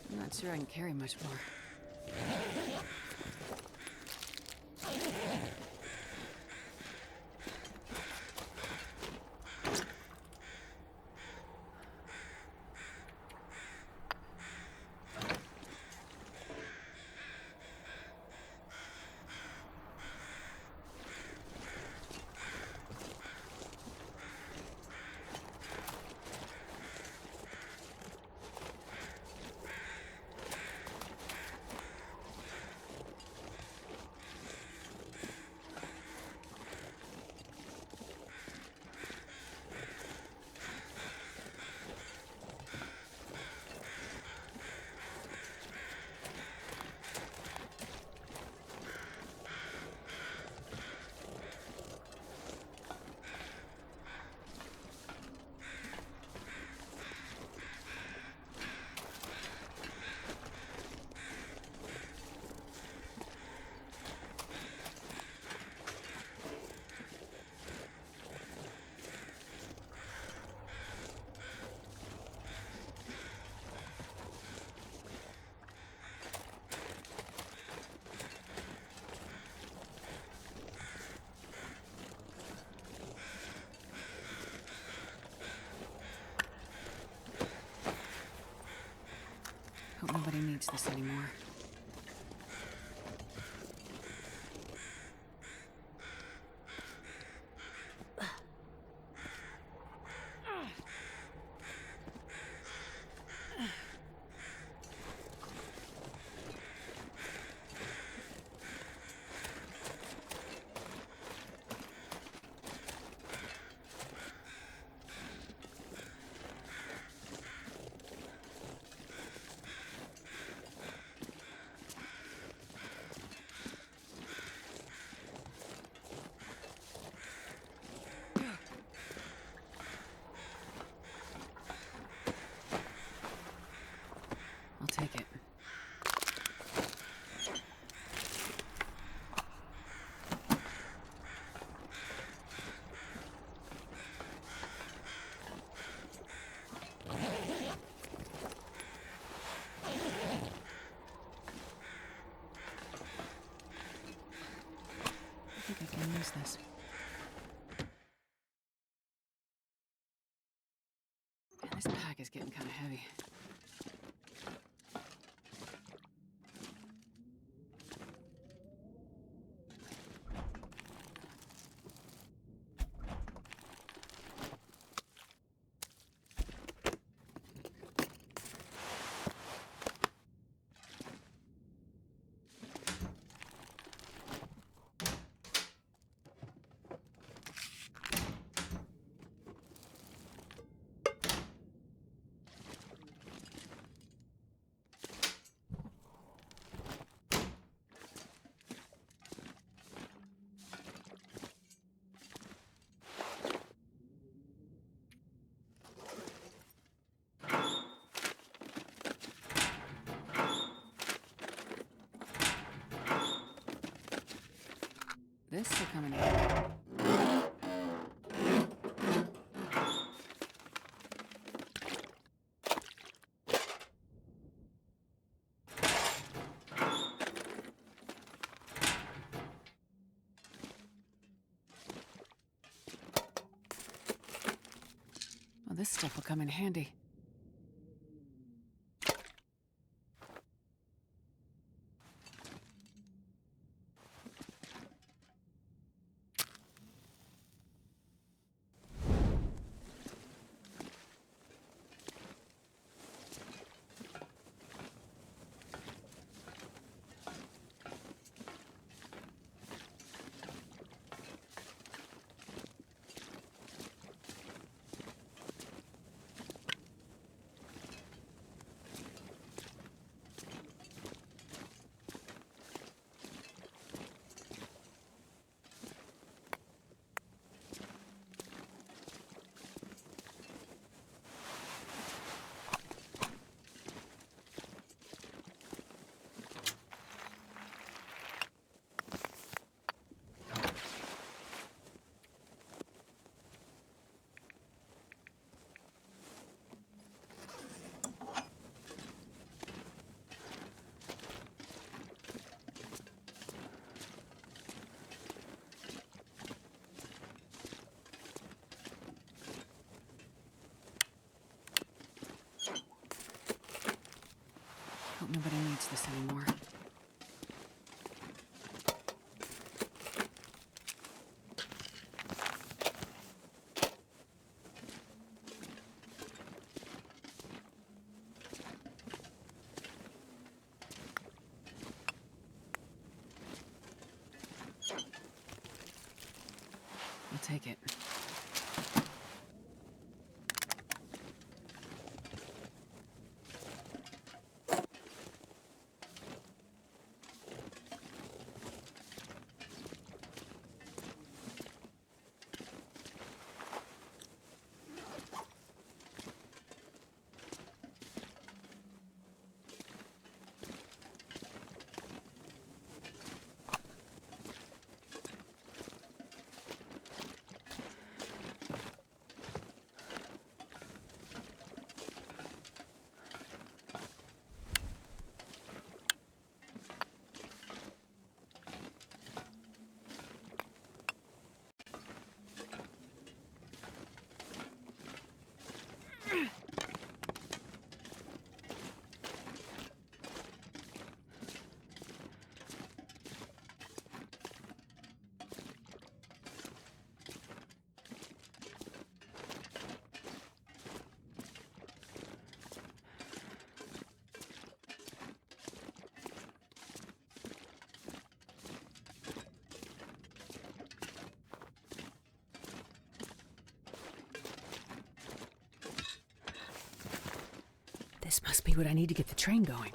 I'm not sure I can carry much more. Hope nobody needs this anymore. I'll take it. I think I can use this. Man, this pack is getting kind of heavy. This will come in handy. Well, this stuff will come in handy. Hope nobody needs this anymore. I'll take it. This must be what I need to get the train going.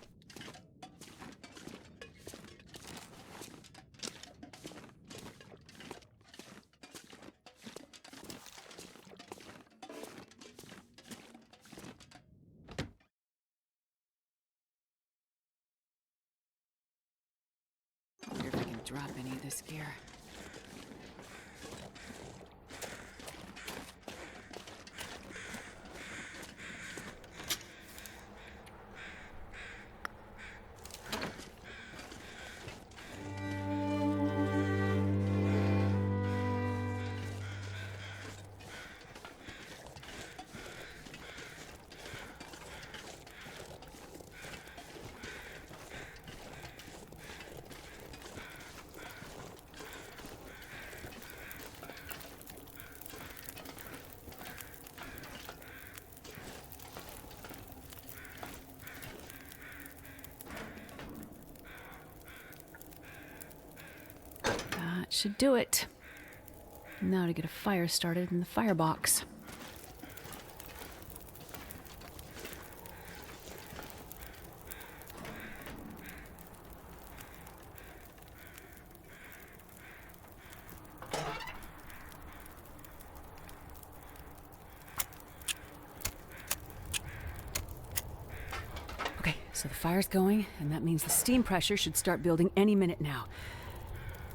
I wonder if I can drop any of this gear. That should do it. Now to get a fire started in the firebox. Okay, so the fire's going, and that means the steam pressure should start building any minute now.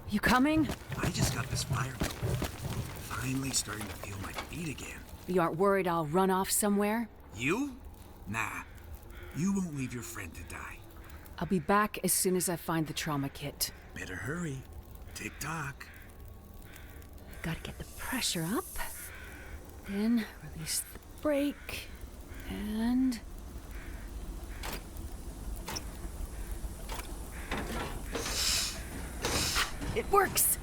You coming? I just got this fire going. Finally starting to feel my feet again. You aren't worried I'll run off somewhere? You? Nah. You won't leave your friend to die. I'll be back as soon as I find the trauma kit. Better hurry. Tick-tock. Gotta get the pressure up. Then release the brake. And... it works!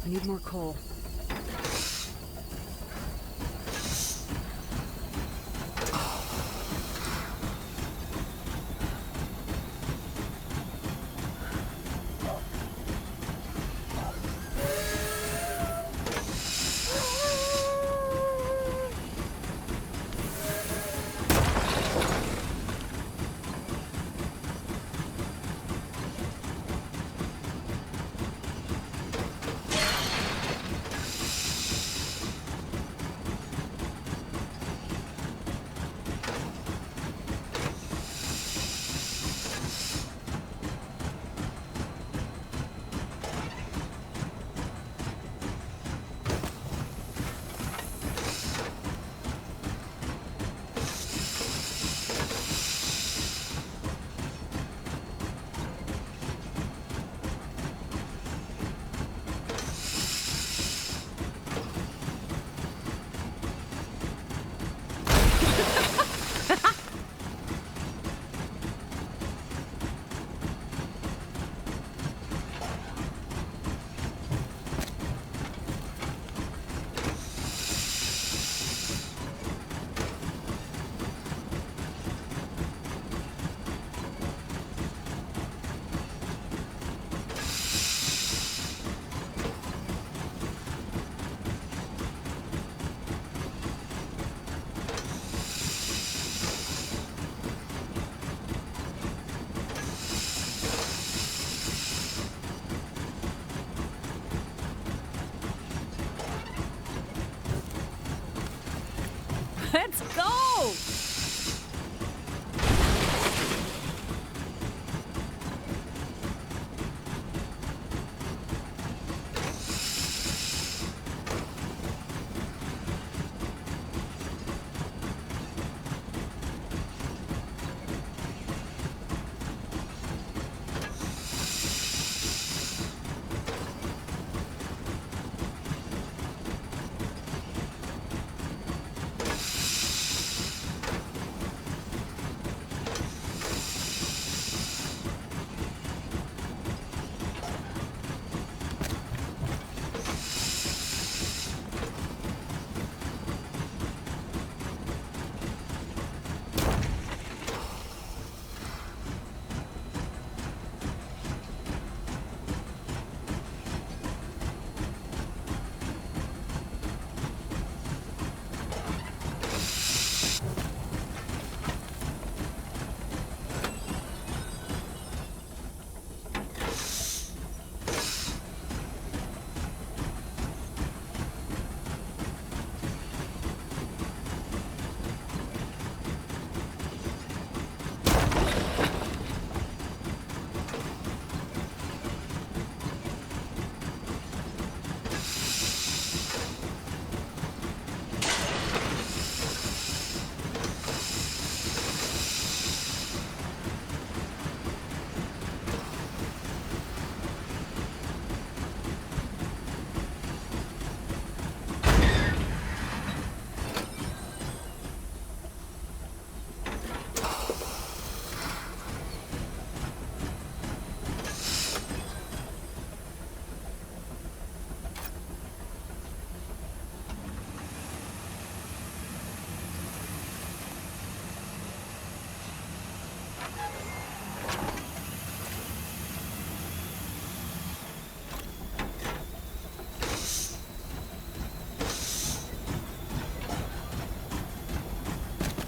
I need more coal. Let's go!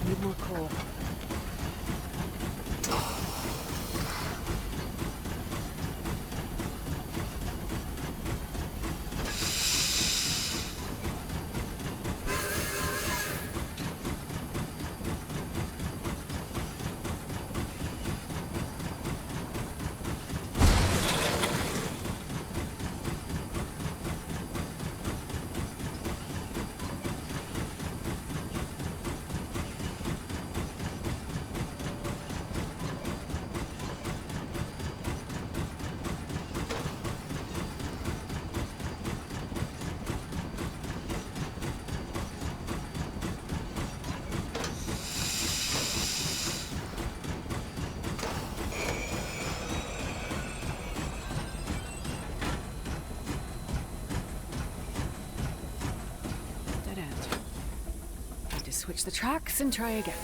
Need more coal. switch the tracks and try again.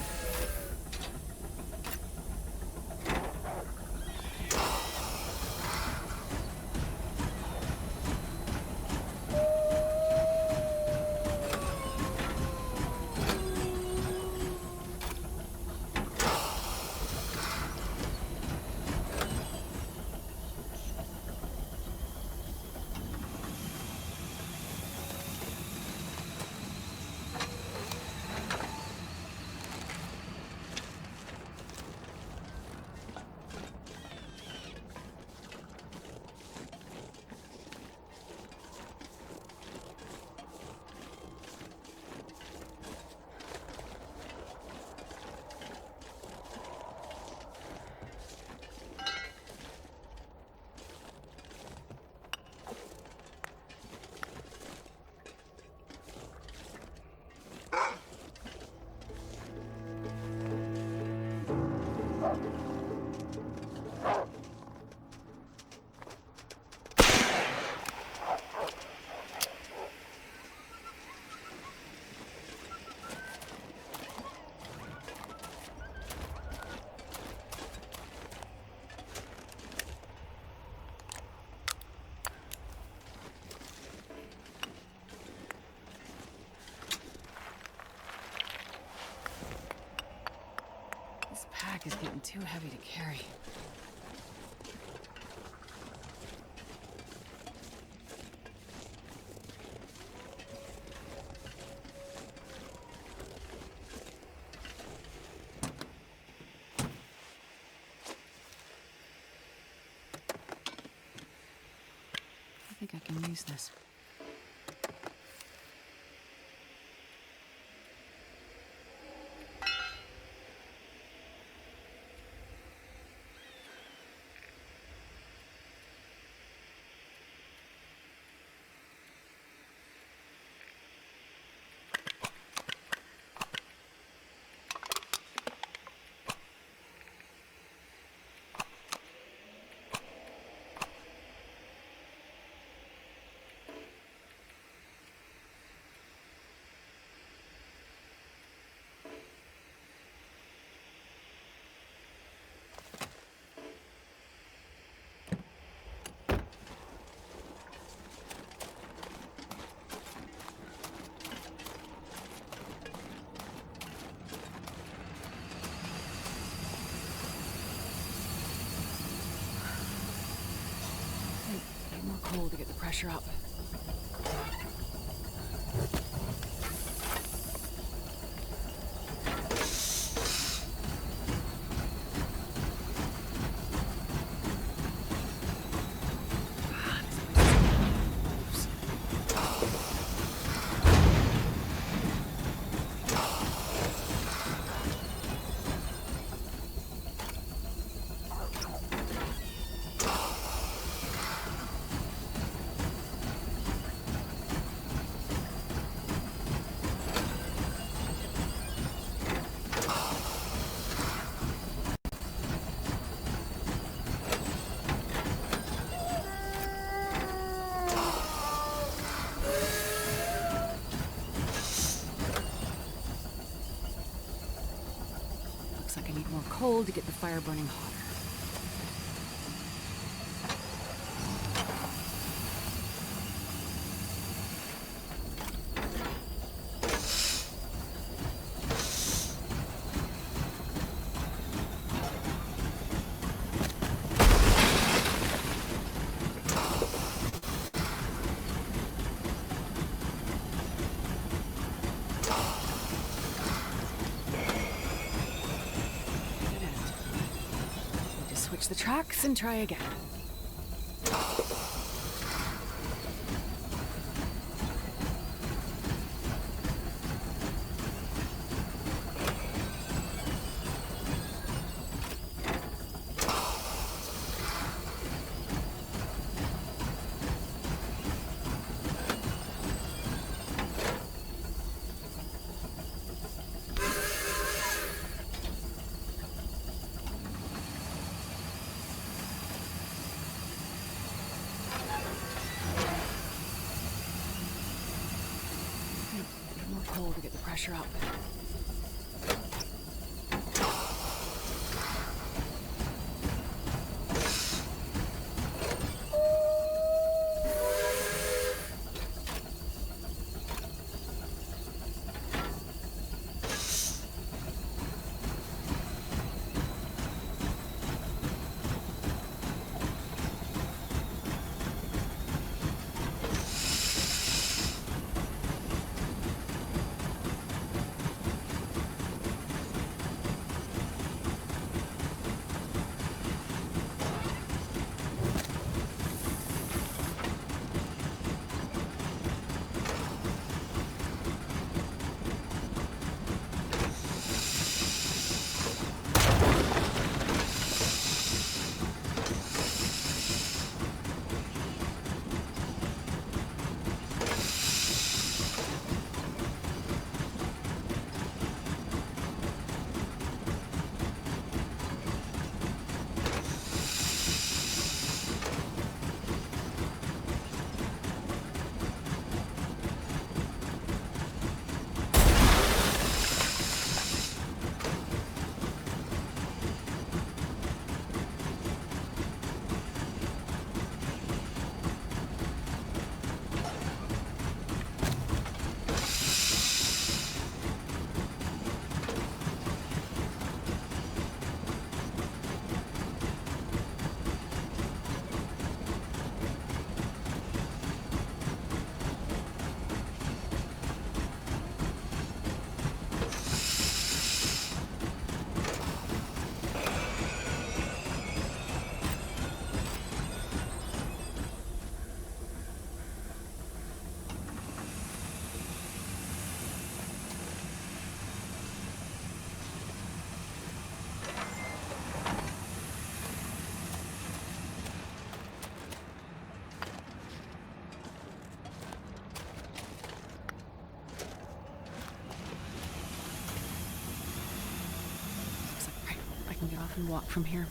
This pack is getting too heavy to carry. I think I can use this. Need more coal to get the pressure up. Looks like I need more coal to get the fire burning hotter. Switch the tracks and try again. Need more coal to get the pressure up. can get off and walk from here.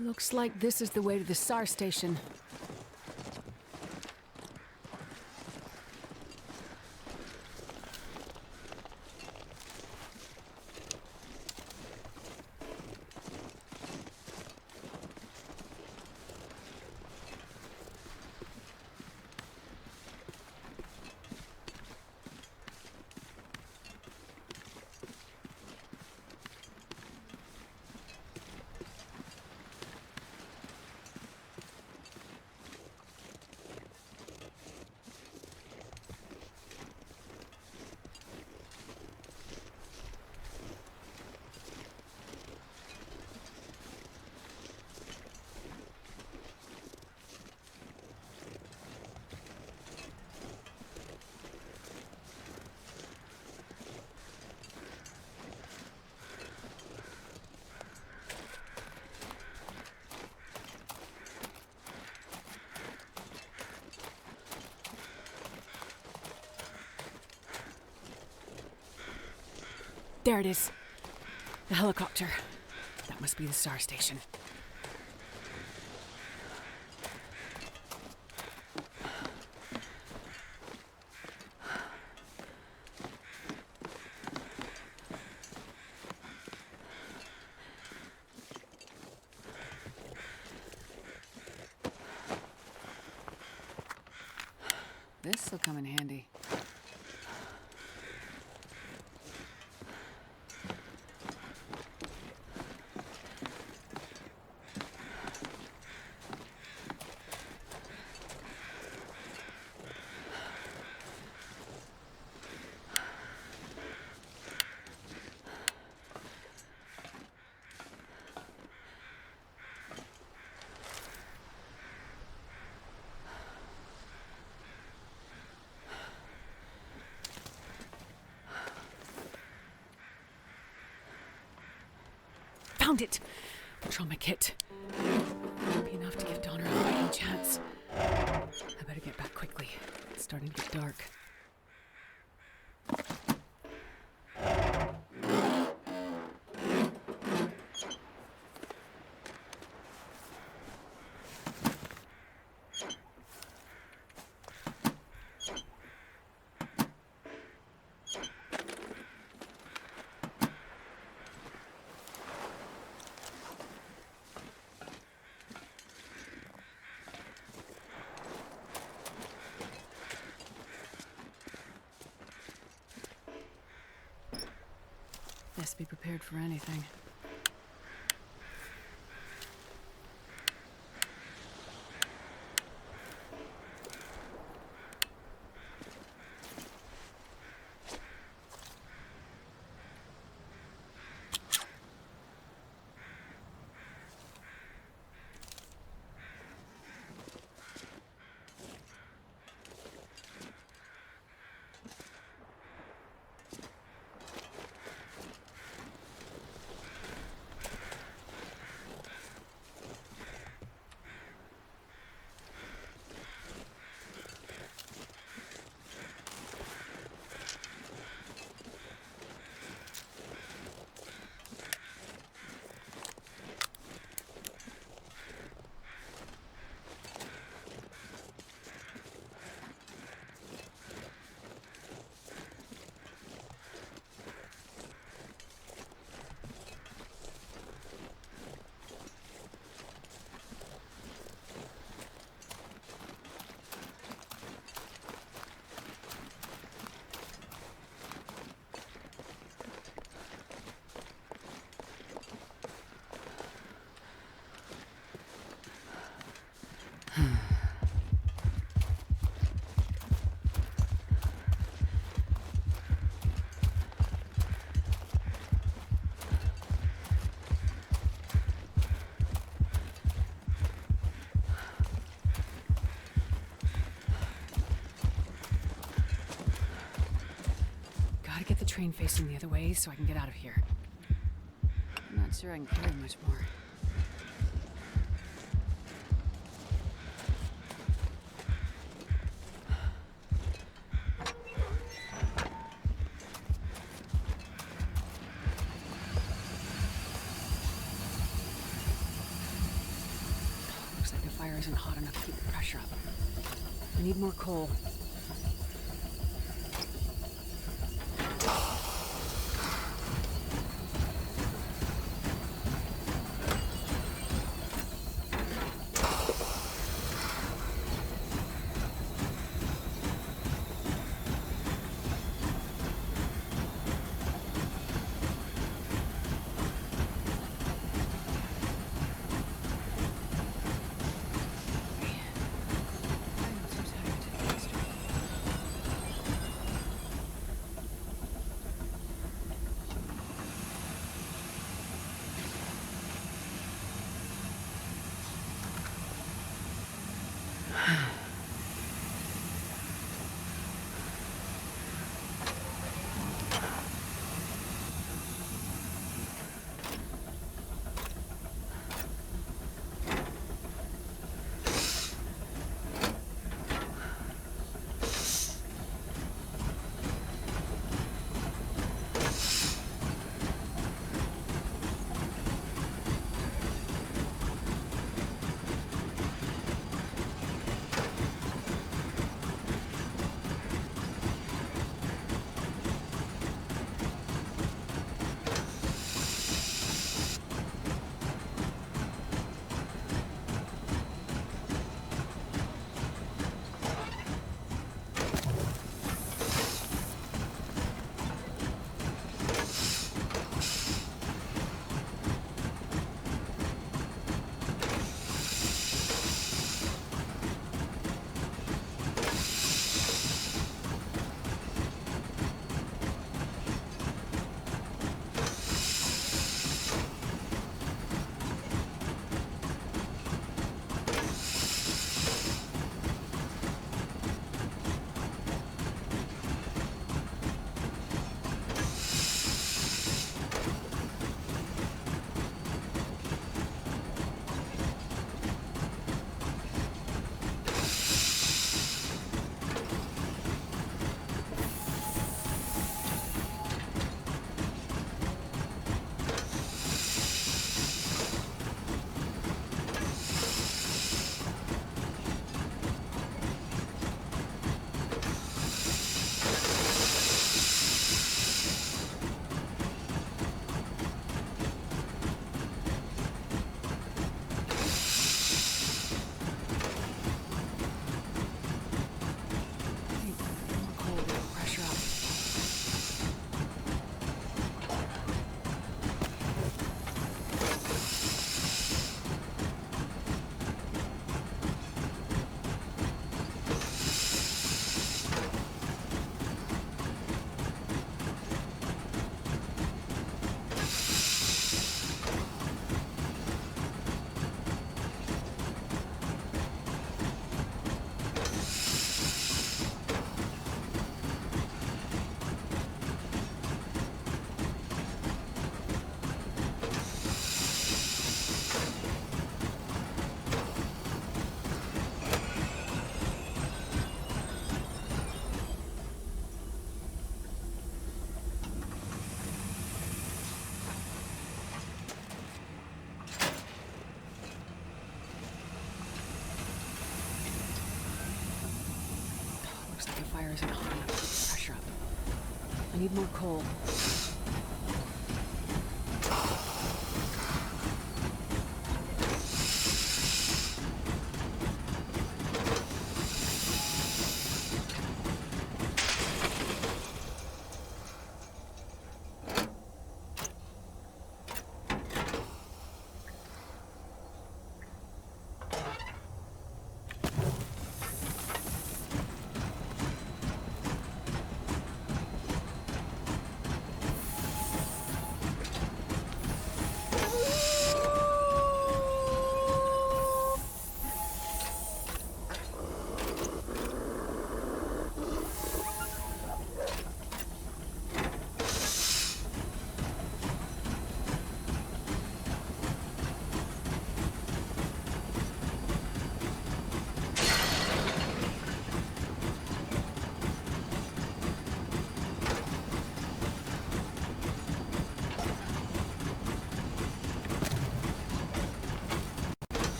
Looks like this is the way to the SAR station. There it is. The helicopter. That must be the SAR station. This'll come in handy. Found it! Trauma kit. Won't be enough to give Donner a fighting chance. I better get back quickly. It's starting to get dark. Best be prepared for anything. train facing the other way so I can get out of here. I'm not sure I can carry much more. Looks like the fire isn't hot enough to keep the pressure up. I need more coal. fire isn't hot enough to keep the pressure up. I need more coal.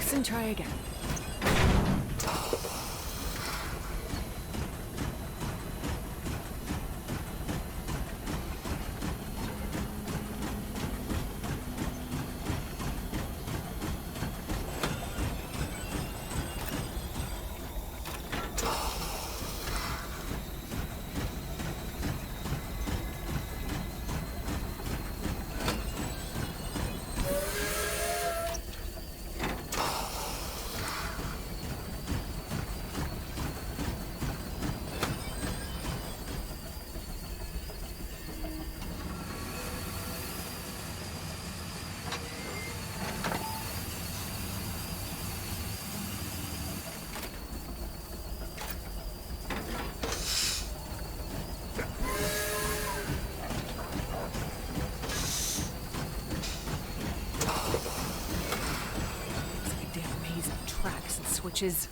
this and try again. Switches.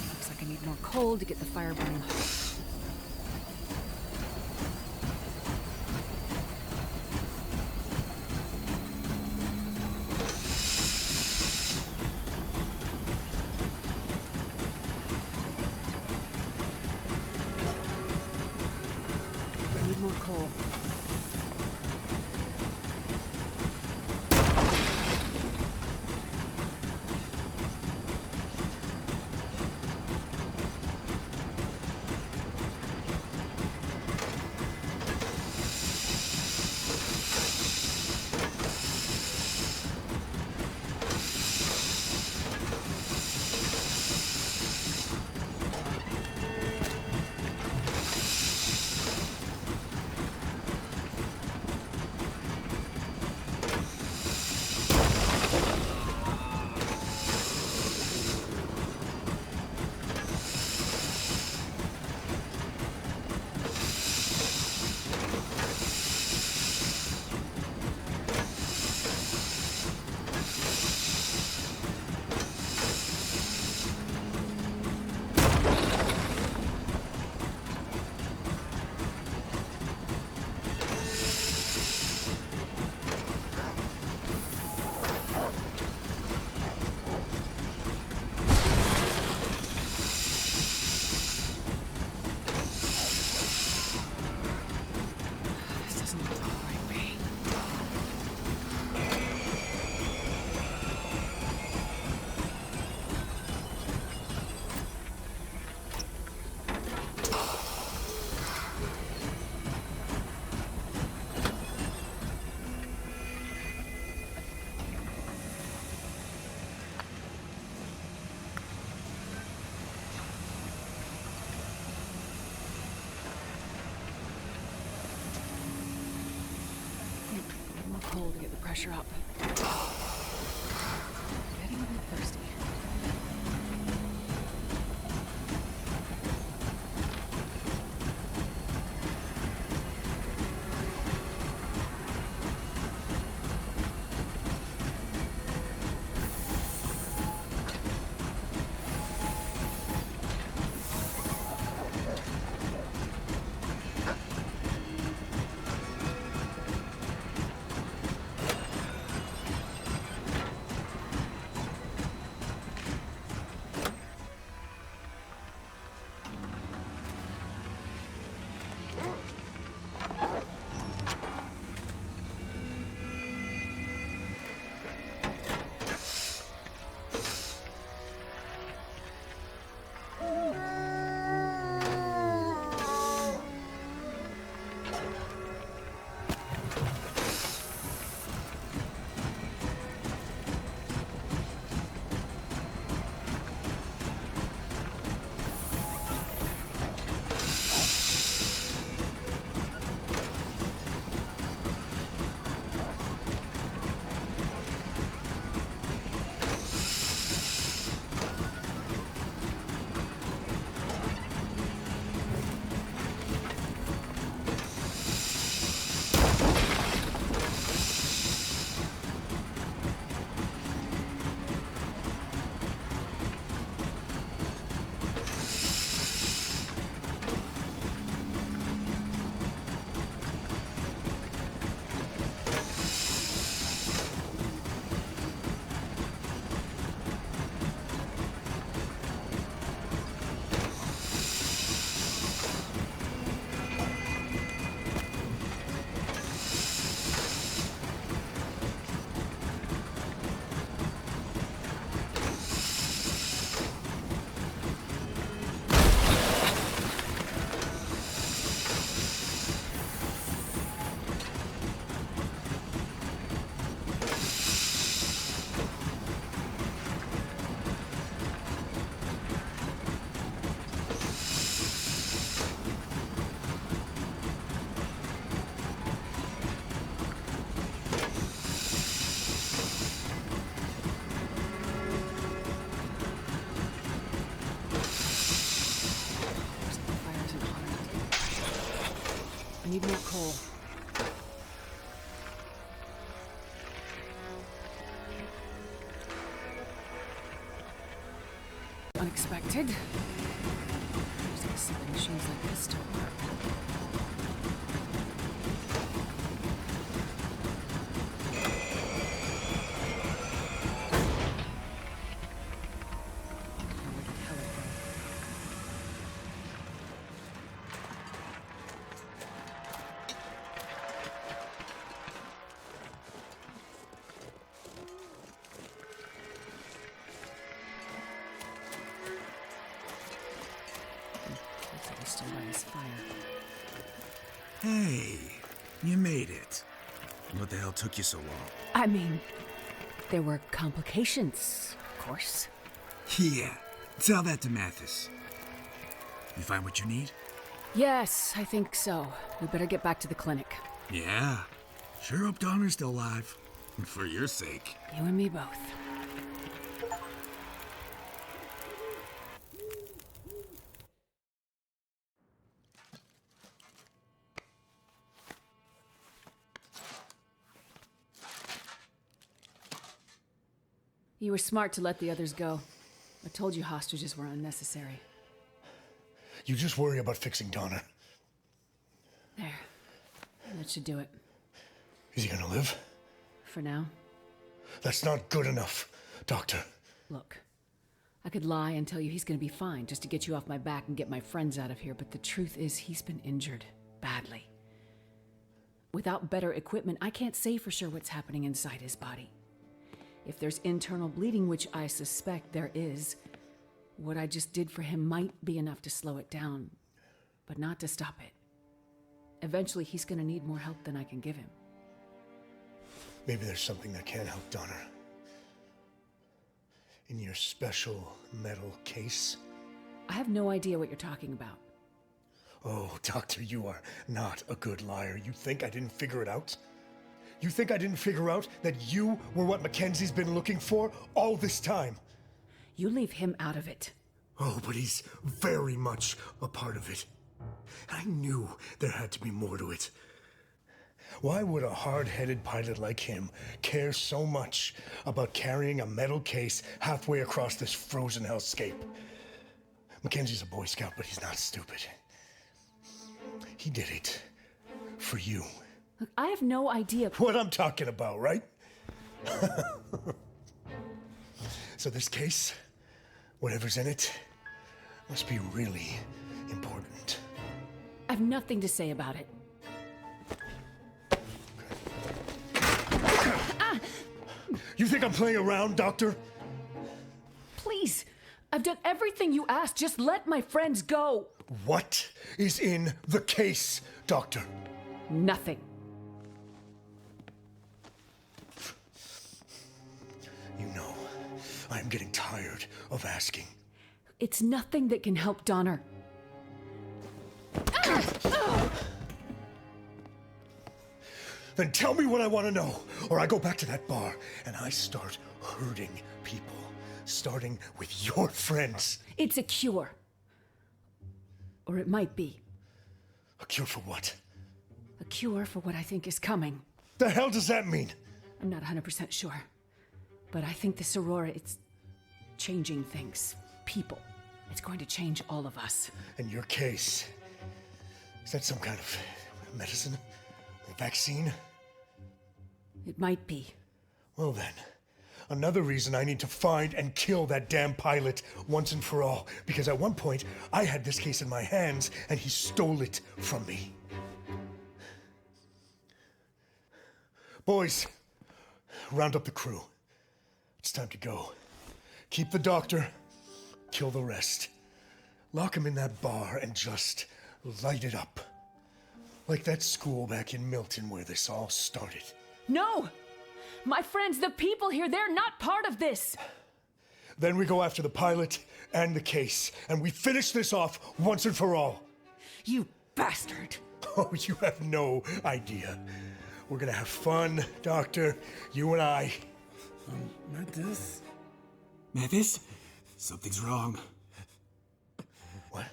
Looks like I need more coal to get the fire burning. Coal to get the pressure up. Getting a bit thirsty. need more coal. Unexpected. There's silly machines like this still work. Still by his fire. Hey, you made it. What the hell took you so long? I mean, there were complications, of course. Yeah, tell that to Mathis. You find what you need? Yes, I think so. We better get back to the clinic. Yeah. Sure hope Donner's still alive. For your sake. You and me both. You were smart to let the others go. I told you hostages were unnecessary. You just worry about fixing Donner. There. That should do it. Is he gonna live? For now. That's not good enough, Doctor. Look, I could lie and tell you he's gonna be fine just to get you off my back and get my friends out of here, but the truth is he's been injured. Badly. Without better equipment, I can't say for sure what's happening inside his body. If there's internal bleeding, which I suspect there is, what I just did for him might be enough to slow it down, but not to stop it. Eventually, he's gonna need more help than I can give him. Maybe there's something that can help Donner. In your special metal case? I have no idea what you're talking about. Oh, Doctor, you are not a good liar. You think I didn't figure it out? You think I didn't figure out that you were what Mackenzie's been looking for all this time? You leave him out of it. Oh, but he's very much a part of it. I knew there had to be more to it. Why would a hard-headed pilot like him care so much about carrying a metal case halfway across this frozen hellscape? Mackenzie's a Boy Scout, but he's not stupid. He did it for you. Look, I have no idea what I'm talking about, right? So this case, whatever's in it, must be really important. I have nothing to say about it. You think I'm playing around, Doctor? Please, I've done everything you asked. Just let my friends go. What is in the case, Doctor? Nothing. You know, I'm getting tired of asking. It's nothing that can help Donner. Then tell me what I want to know, or I go back to that bar and I start hurting people, starting with your friends. It's a cure. Or it might be. A cure for what? A cure for what I think is coming. The hell does that mean? I'm not 100% sure. But I think this Aurora, it's changing things. People. It's going to change all of us. And your case, is that some kind of medicine? A vaccine? It might be. Well then, another reason I need to find and kill that damn pilot once and for all. Because at one point, I had this case in my hands and he stole it from me. Boys, round up the crew. It's time to go. Keep the doctor, kill the rest. Lock him in that bar and just light it up. Like that school back in Milton where this all started. No! My friends, the people here, they're not part of this! Then we go after the pilot and the case, and we finish this off once and for all. You bastard! Oh, you have no idea. We're gonna have fun, Doctor, you and I. Mathis? Mathis? Something's wrong. What?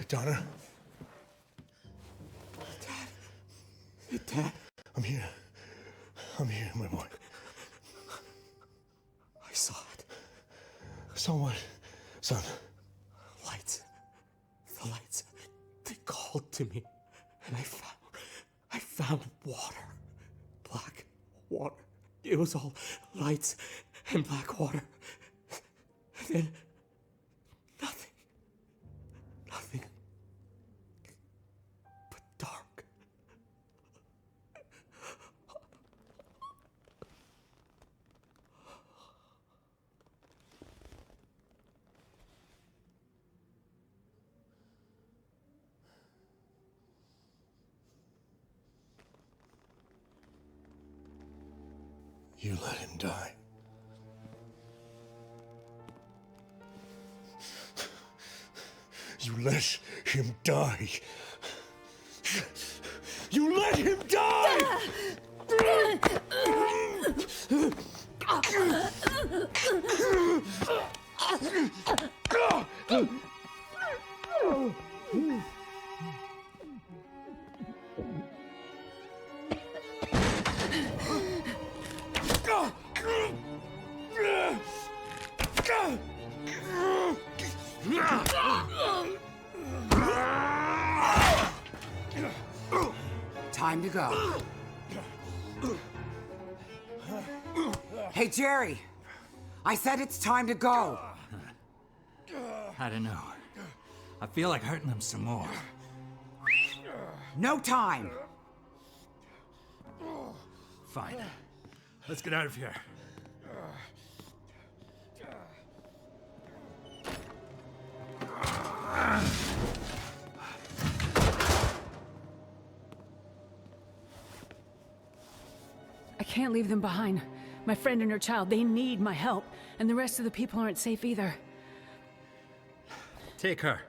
Donner? Dad? I'm here. I'm here, my boy. I saw it. So what, son? Lights. The lights. They called to me. And I found water. Black water. It was all lights and black water. And then nothing. Nothing. But dark. You let him die. You let him die. You let him die! Time to go. Hey, Jerry. I said it's time to go. I don't know. I feel like hurting them some more. No time. Fine. Let's get out of here. I can't leave them behind. My friend and her child, they need my help. And the rest of the people aren't safe either. Take her.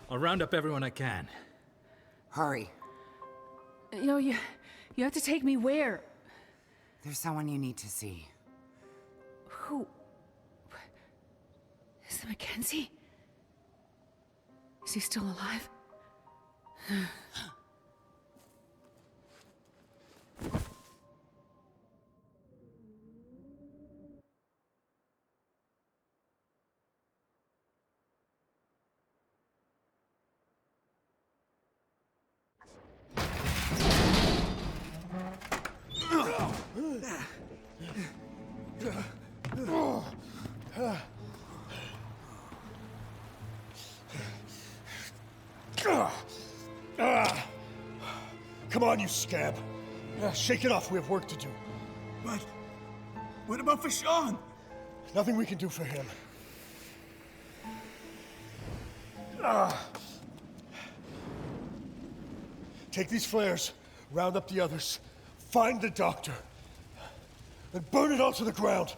I'll round up everyone I can. Hurry. You know, you have to take me where? There's someone you need to see. Who? Is it Mackenzie? Is he still alive? Come on, you scab. Shake it off. We have work to do. But what about for Sean? Nothing we can do for him. Take these flares, round up the others, find the doctor, and burn it all to the ground.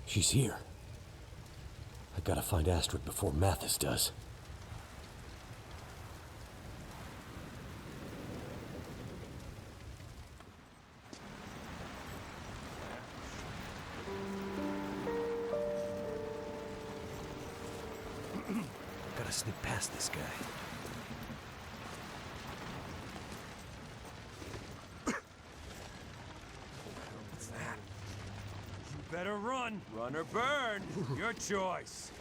She's here. I gotta find Astrid before Mathis does. Gotta sneak past this guy. What's that? You better run. Run or burn. Your choice.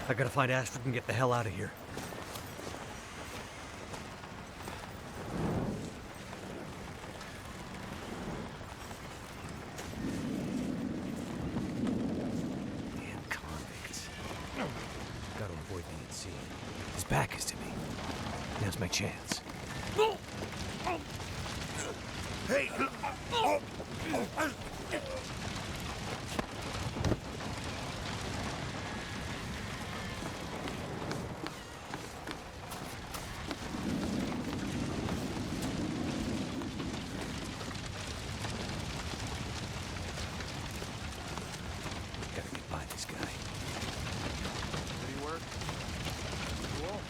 I gotta find Astrid and get the hell out of here. Damn convicts. Gotta avoid being seen. His back is to me. Now's my chance. Hey! Gotta get by this guy. Did he work? Cool.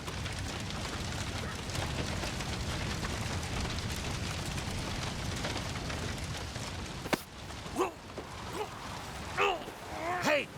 Hey!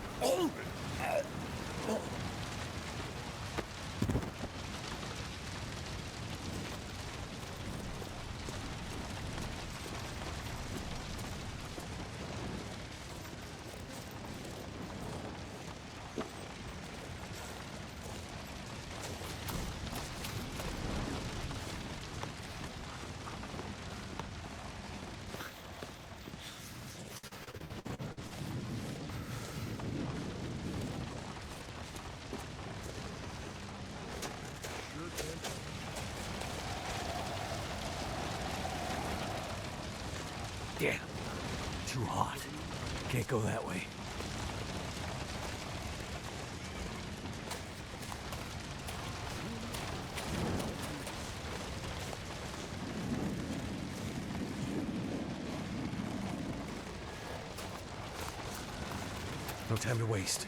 Damn. Too hot. Can't go that way. No time to waste.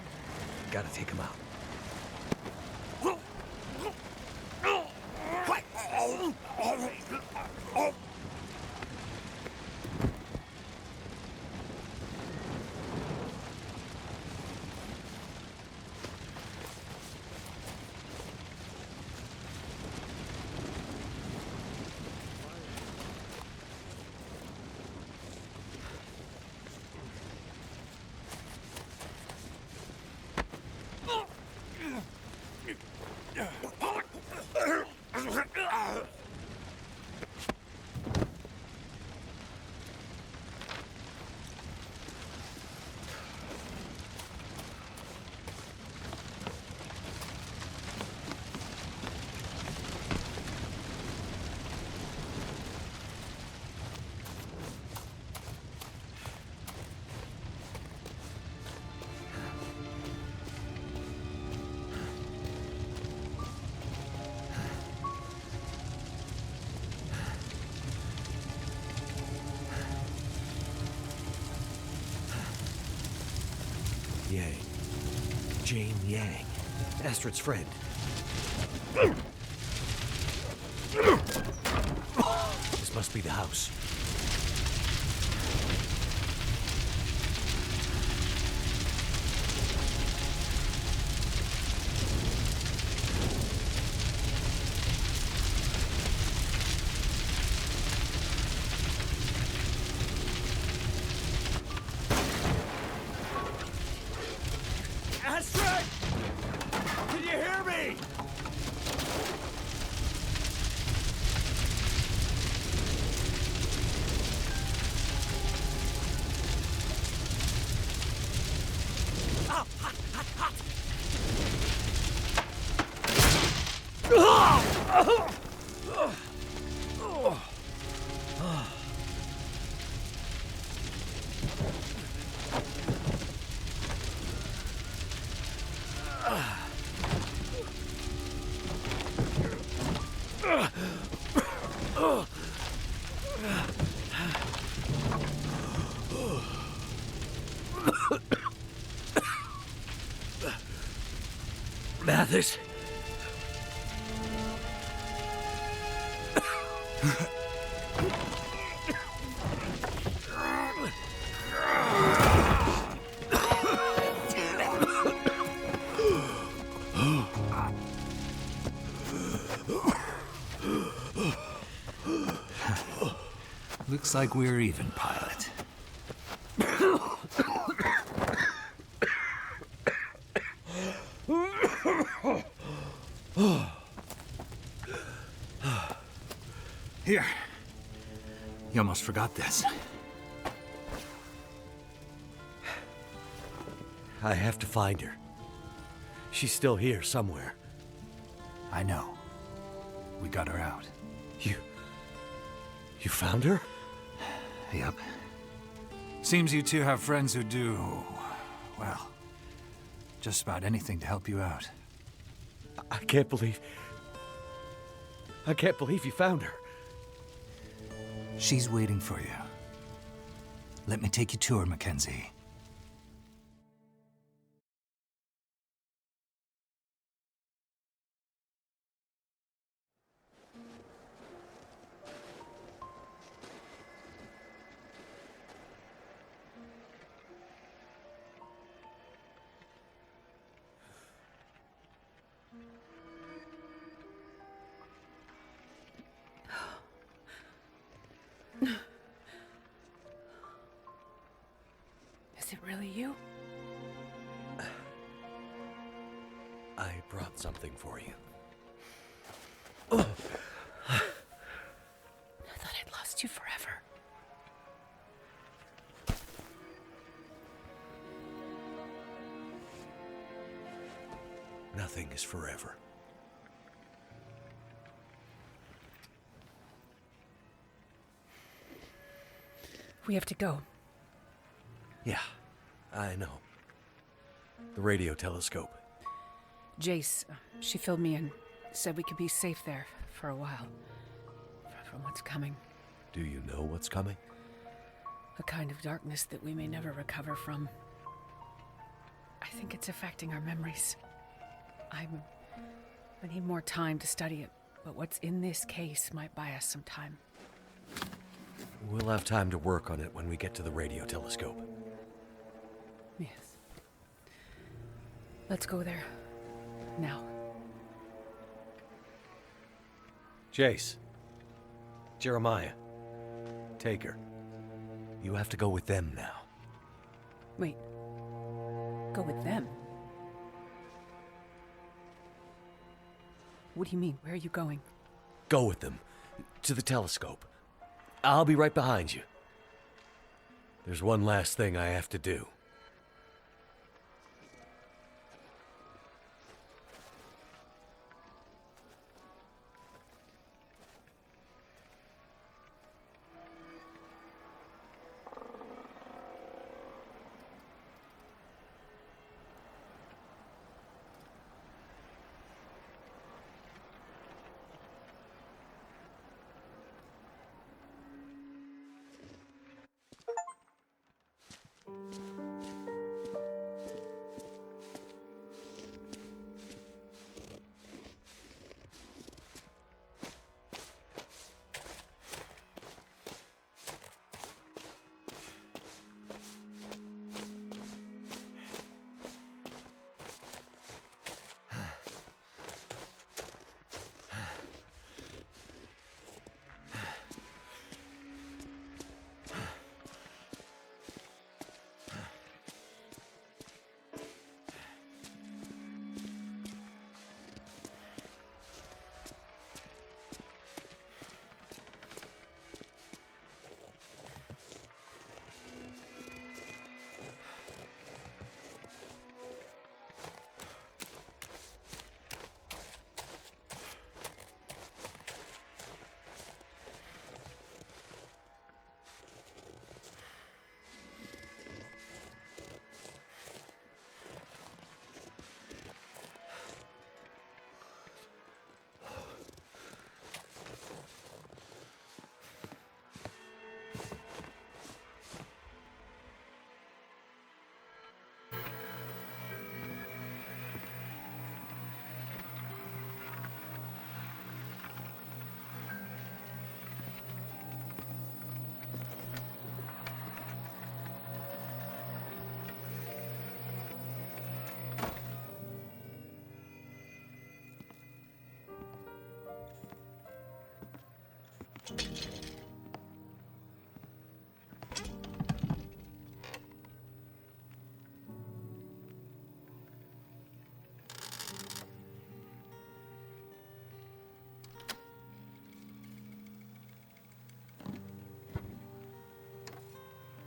Gotta take him out. Yang. Jane Yang. Astrid's friend. This must be the house. Astrid! Can you hear me? Oh, hot, hot, hot! Mathis? Looks like we're even, pilot. Here. You almost forgot this. I have to find her. She's still here somewhere. I know. We got her out. You found her? Yep. Seems you two have friends who do, well, just about anything to help you out. I can't believe you found her. She's waiting for you. Let me take you to her, Mackenzie. Is it really you? I brought something for you. I thought I'd lost you forever. Nothing is forever. We have to go. Yeah, I know. The radio telescope. Jace, she filled me in. Said we could be safe there for a while. From what's coming. Do you know what's coming? A kind of darkness that we may never recover from. I think it's affecting our memories. I need more time to study it, but what's in this case might buy us some time. We'll have time to work on it when we get to the radio telescope. Yes. Let's go there. Now. Jace. Jeremiah. Take her. You have to go with them now. Wait. Go with them? What do you mean? Where are you going? Go with them. To the telescope. I'll be right behind you. There's one last thing I have to do.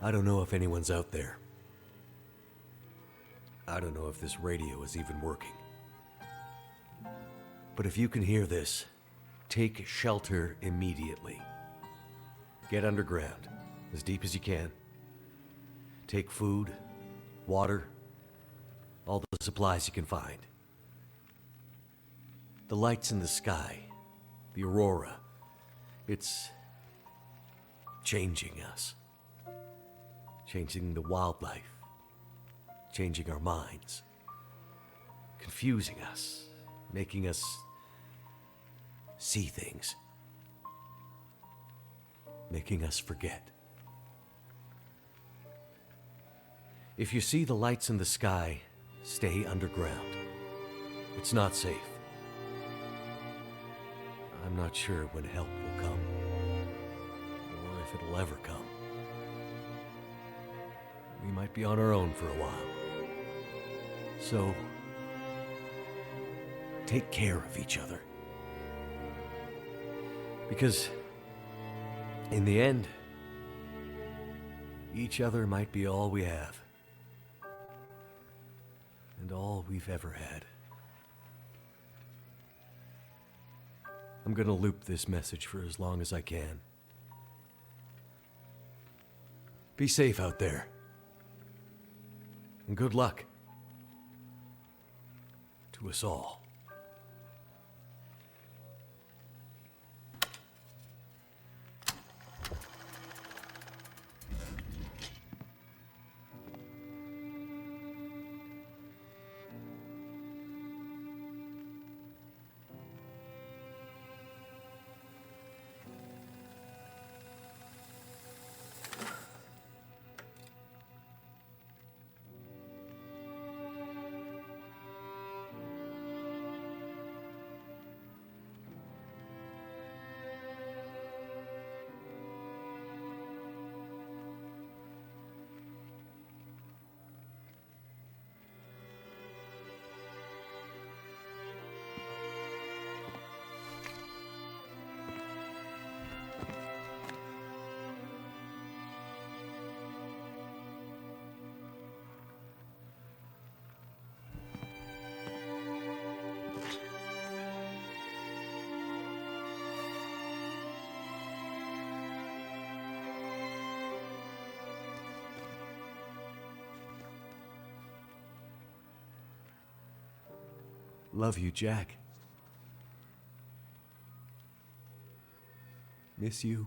I don't know if anyone's out there. I don't know if this radio is even working. But if you can hear this, take shelter immediately. Get underground. as deep as you can. Take food, water, all the supplies you can find. The lights in the sky, the aurora, it's changing us. Changing the wildlife, changing our minds, confusing us, making us see things, making us forget. If you see the lights in the sky, stay underground. It's not safe. I'm not sure when help will come, or if it'll ever come. We might be on our own for a while. So, take care of each other. Because, in the end, each other might be all we have. And all we've ever had. I'm gonna loop this message for as long as I can. Be safe out there. And good luck to us all. Love you, Jack. Miss you.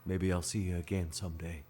Maybe I'll see you again someday.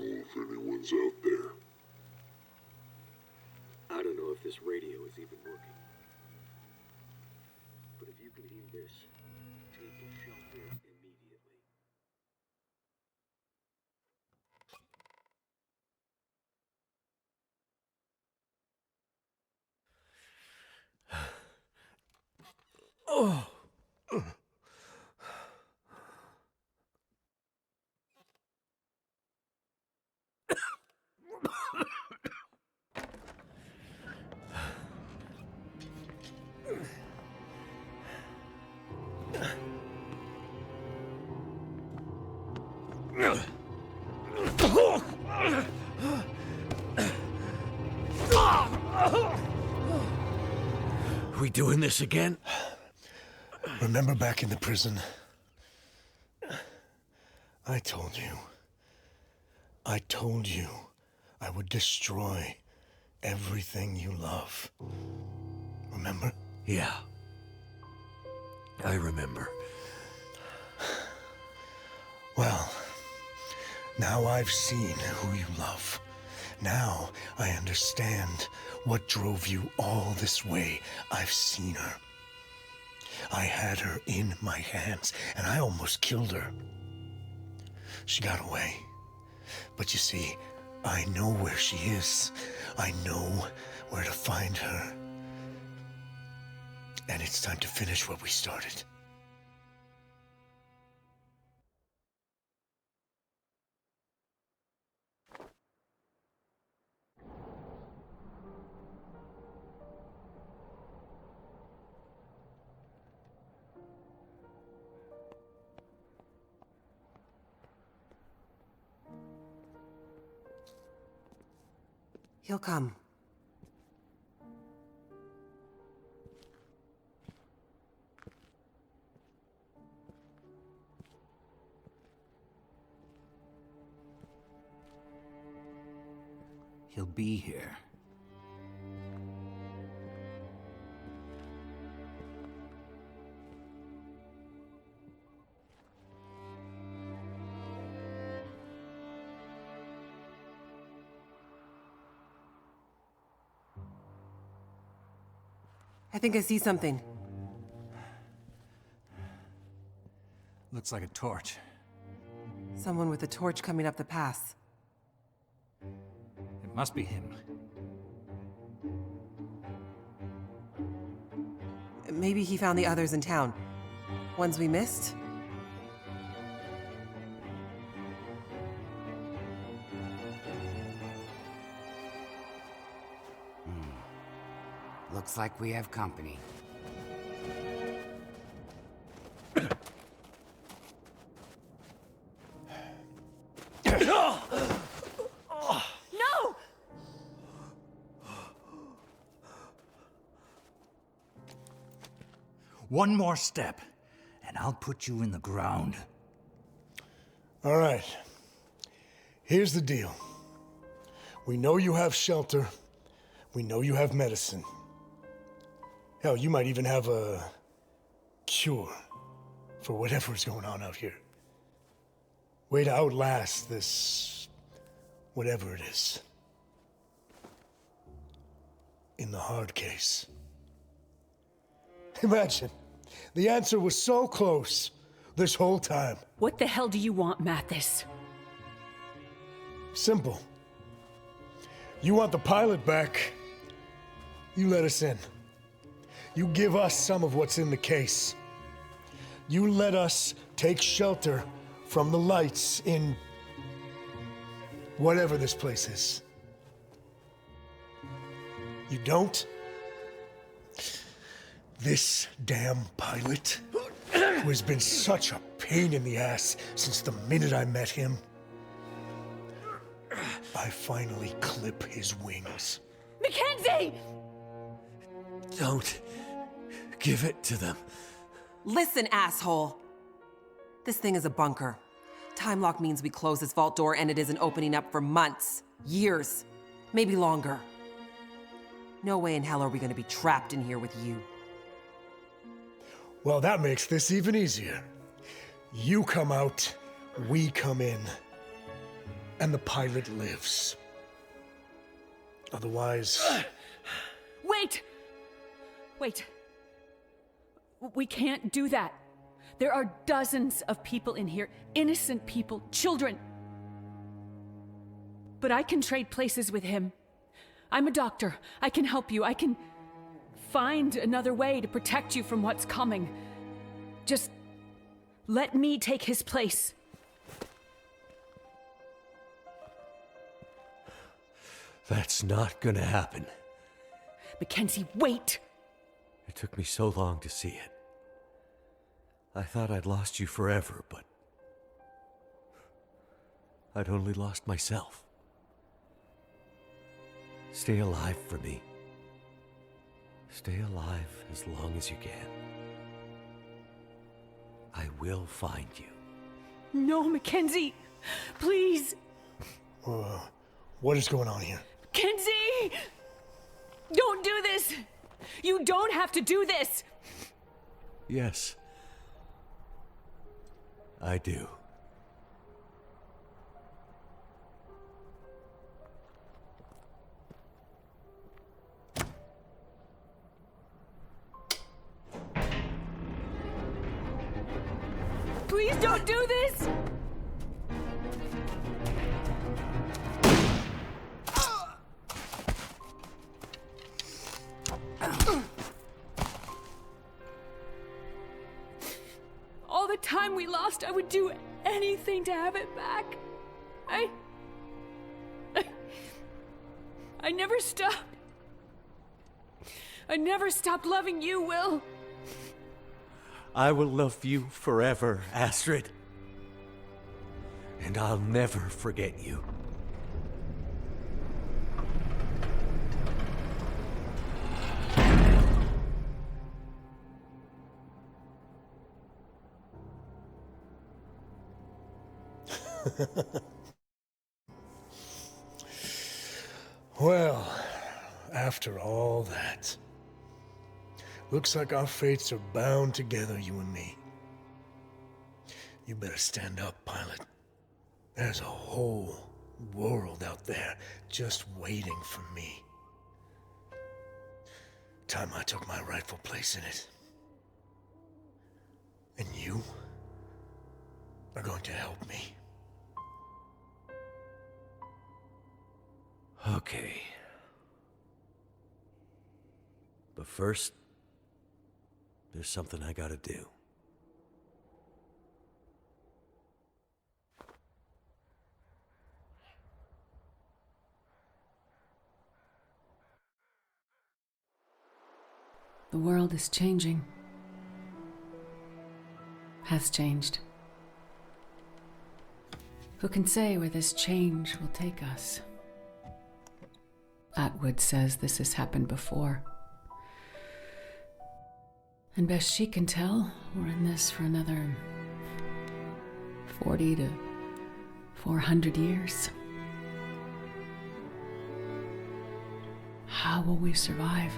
If anyone's out there. I don't know if this radio is even working. But if you can hear this, take shelter immediately. Oh. We doing this again? Remember back in the prison? I told you I would destroy everything you love. Remember? Yeah. I remember. Well, now I've seen who you love. Now I understand what drove you all this way. I've seen her. I had her in my hands, and I almost killed her. She got away. But you see, I know where she is. I know where to find her. And it's time to finish what we started. He'll come. He'll be here. I think I see something. Looks like a torch. Someone with a torch coming up the pass. It must be him. Maybe he found the others in town. Ones we missed? Looks like we have company. No! One more step, and I'll put you in the ground. All right. Here's the deal. We know you have shelter. We know you have medicine. Hell, you might even have a cure for whatever's going on out here. Way to outlast this, whatever it is. In the hard case. Imagine, the answer was so close this whole time. What the hell do you want, Mathis? Simple. You want the pilot back, you let us in. You give us some of what's in the case. You let us take shelter from the lights in whatever this place is. You don't? This damn pilot, who has been such a pain in the ass since the minute I met him, I finally clip his wings. Mackenzie! Don't give it to them. Listen, asshole! This thing is a bunker. Time lock means we close this vault door and it isn't opening up for months, years, maybe longer. No way in hell are we gonna be trapped in here with you. Well, that makes this even easier. You come out, we come in, and the pilot lives. Otherwise... Wait! Wait. We can't do that. There are dozens of people in here, innocent people, children. But I can trade places with him. I'm a doctor. I can help you. I can find another way to protect you from what's coming. Just let me take his place. That's not gonna happen. Mackenzie, wait! It took me so long to see it. I thought I'd lost you forever, but I'd only lost myself. Stay alive for me. Stay alive as long as you can. I will find you. No, Mackenzie! Please! What is going on here? Mackenzie! Don't do this! You don't have to do this! Yes. I do. Please don't do this! time we lost, I would do anything to have it back. I never stopped. I never stopped loving you, Will. I will love you forever, Astrid. And I'll never forget you. Well, after all that, looks like our fates are bound together, you and me. You better stand up, pilot. There's a whole world out there just waiting for me. Time I took my rightful place in it. And you are going to help me. Okay. But first, there's something I gotta do. The world is changing. Has changed. Who can say where this change will take us? Atwood says this has happened before. And best she can tell, we're in this for another 40 to 400 years. How will we survive?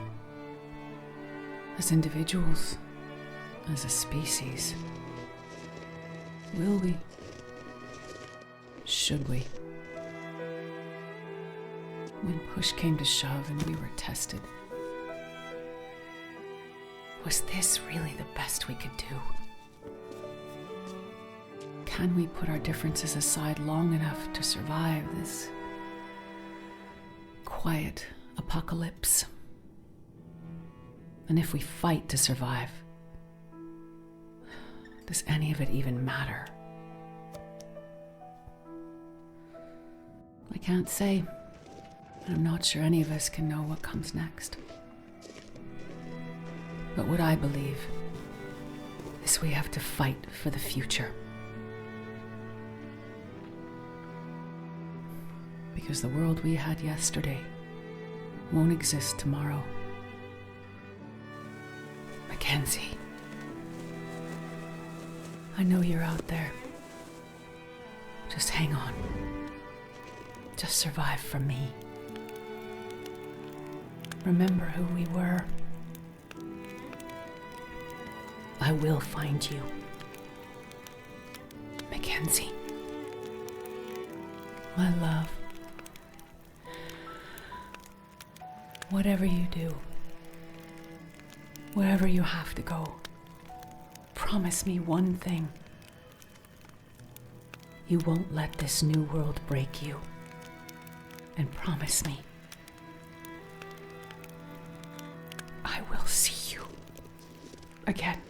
As individuals, as a species. Will we? Should we? When push came to shove and we were tested, was this really the best we could do? Can we put our differences aside long enough to survive this quiet apocalypse? And if we fight to survive, does any of it even matter? I can't say, and I'm not sure any of us can know what comes next. But what I believe is we have to fight for the future. Because the world we had yesterday won't exist tomorrow. Mackenzie, I know you're out there. Just hang on. Just survive for me. Remember who we were. I will find you. Mackenzie. My love. Whatever you do, wherever you have to go, promise me one thing. You won't let this new world break you. And promise me, I will see you again.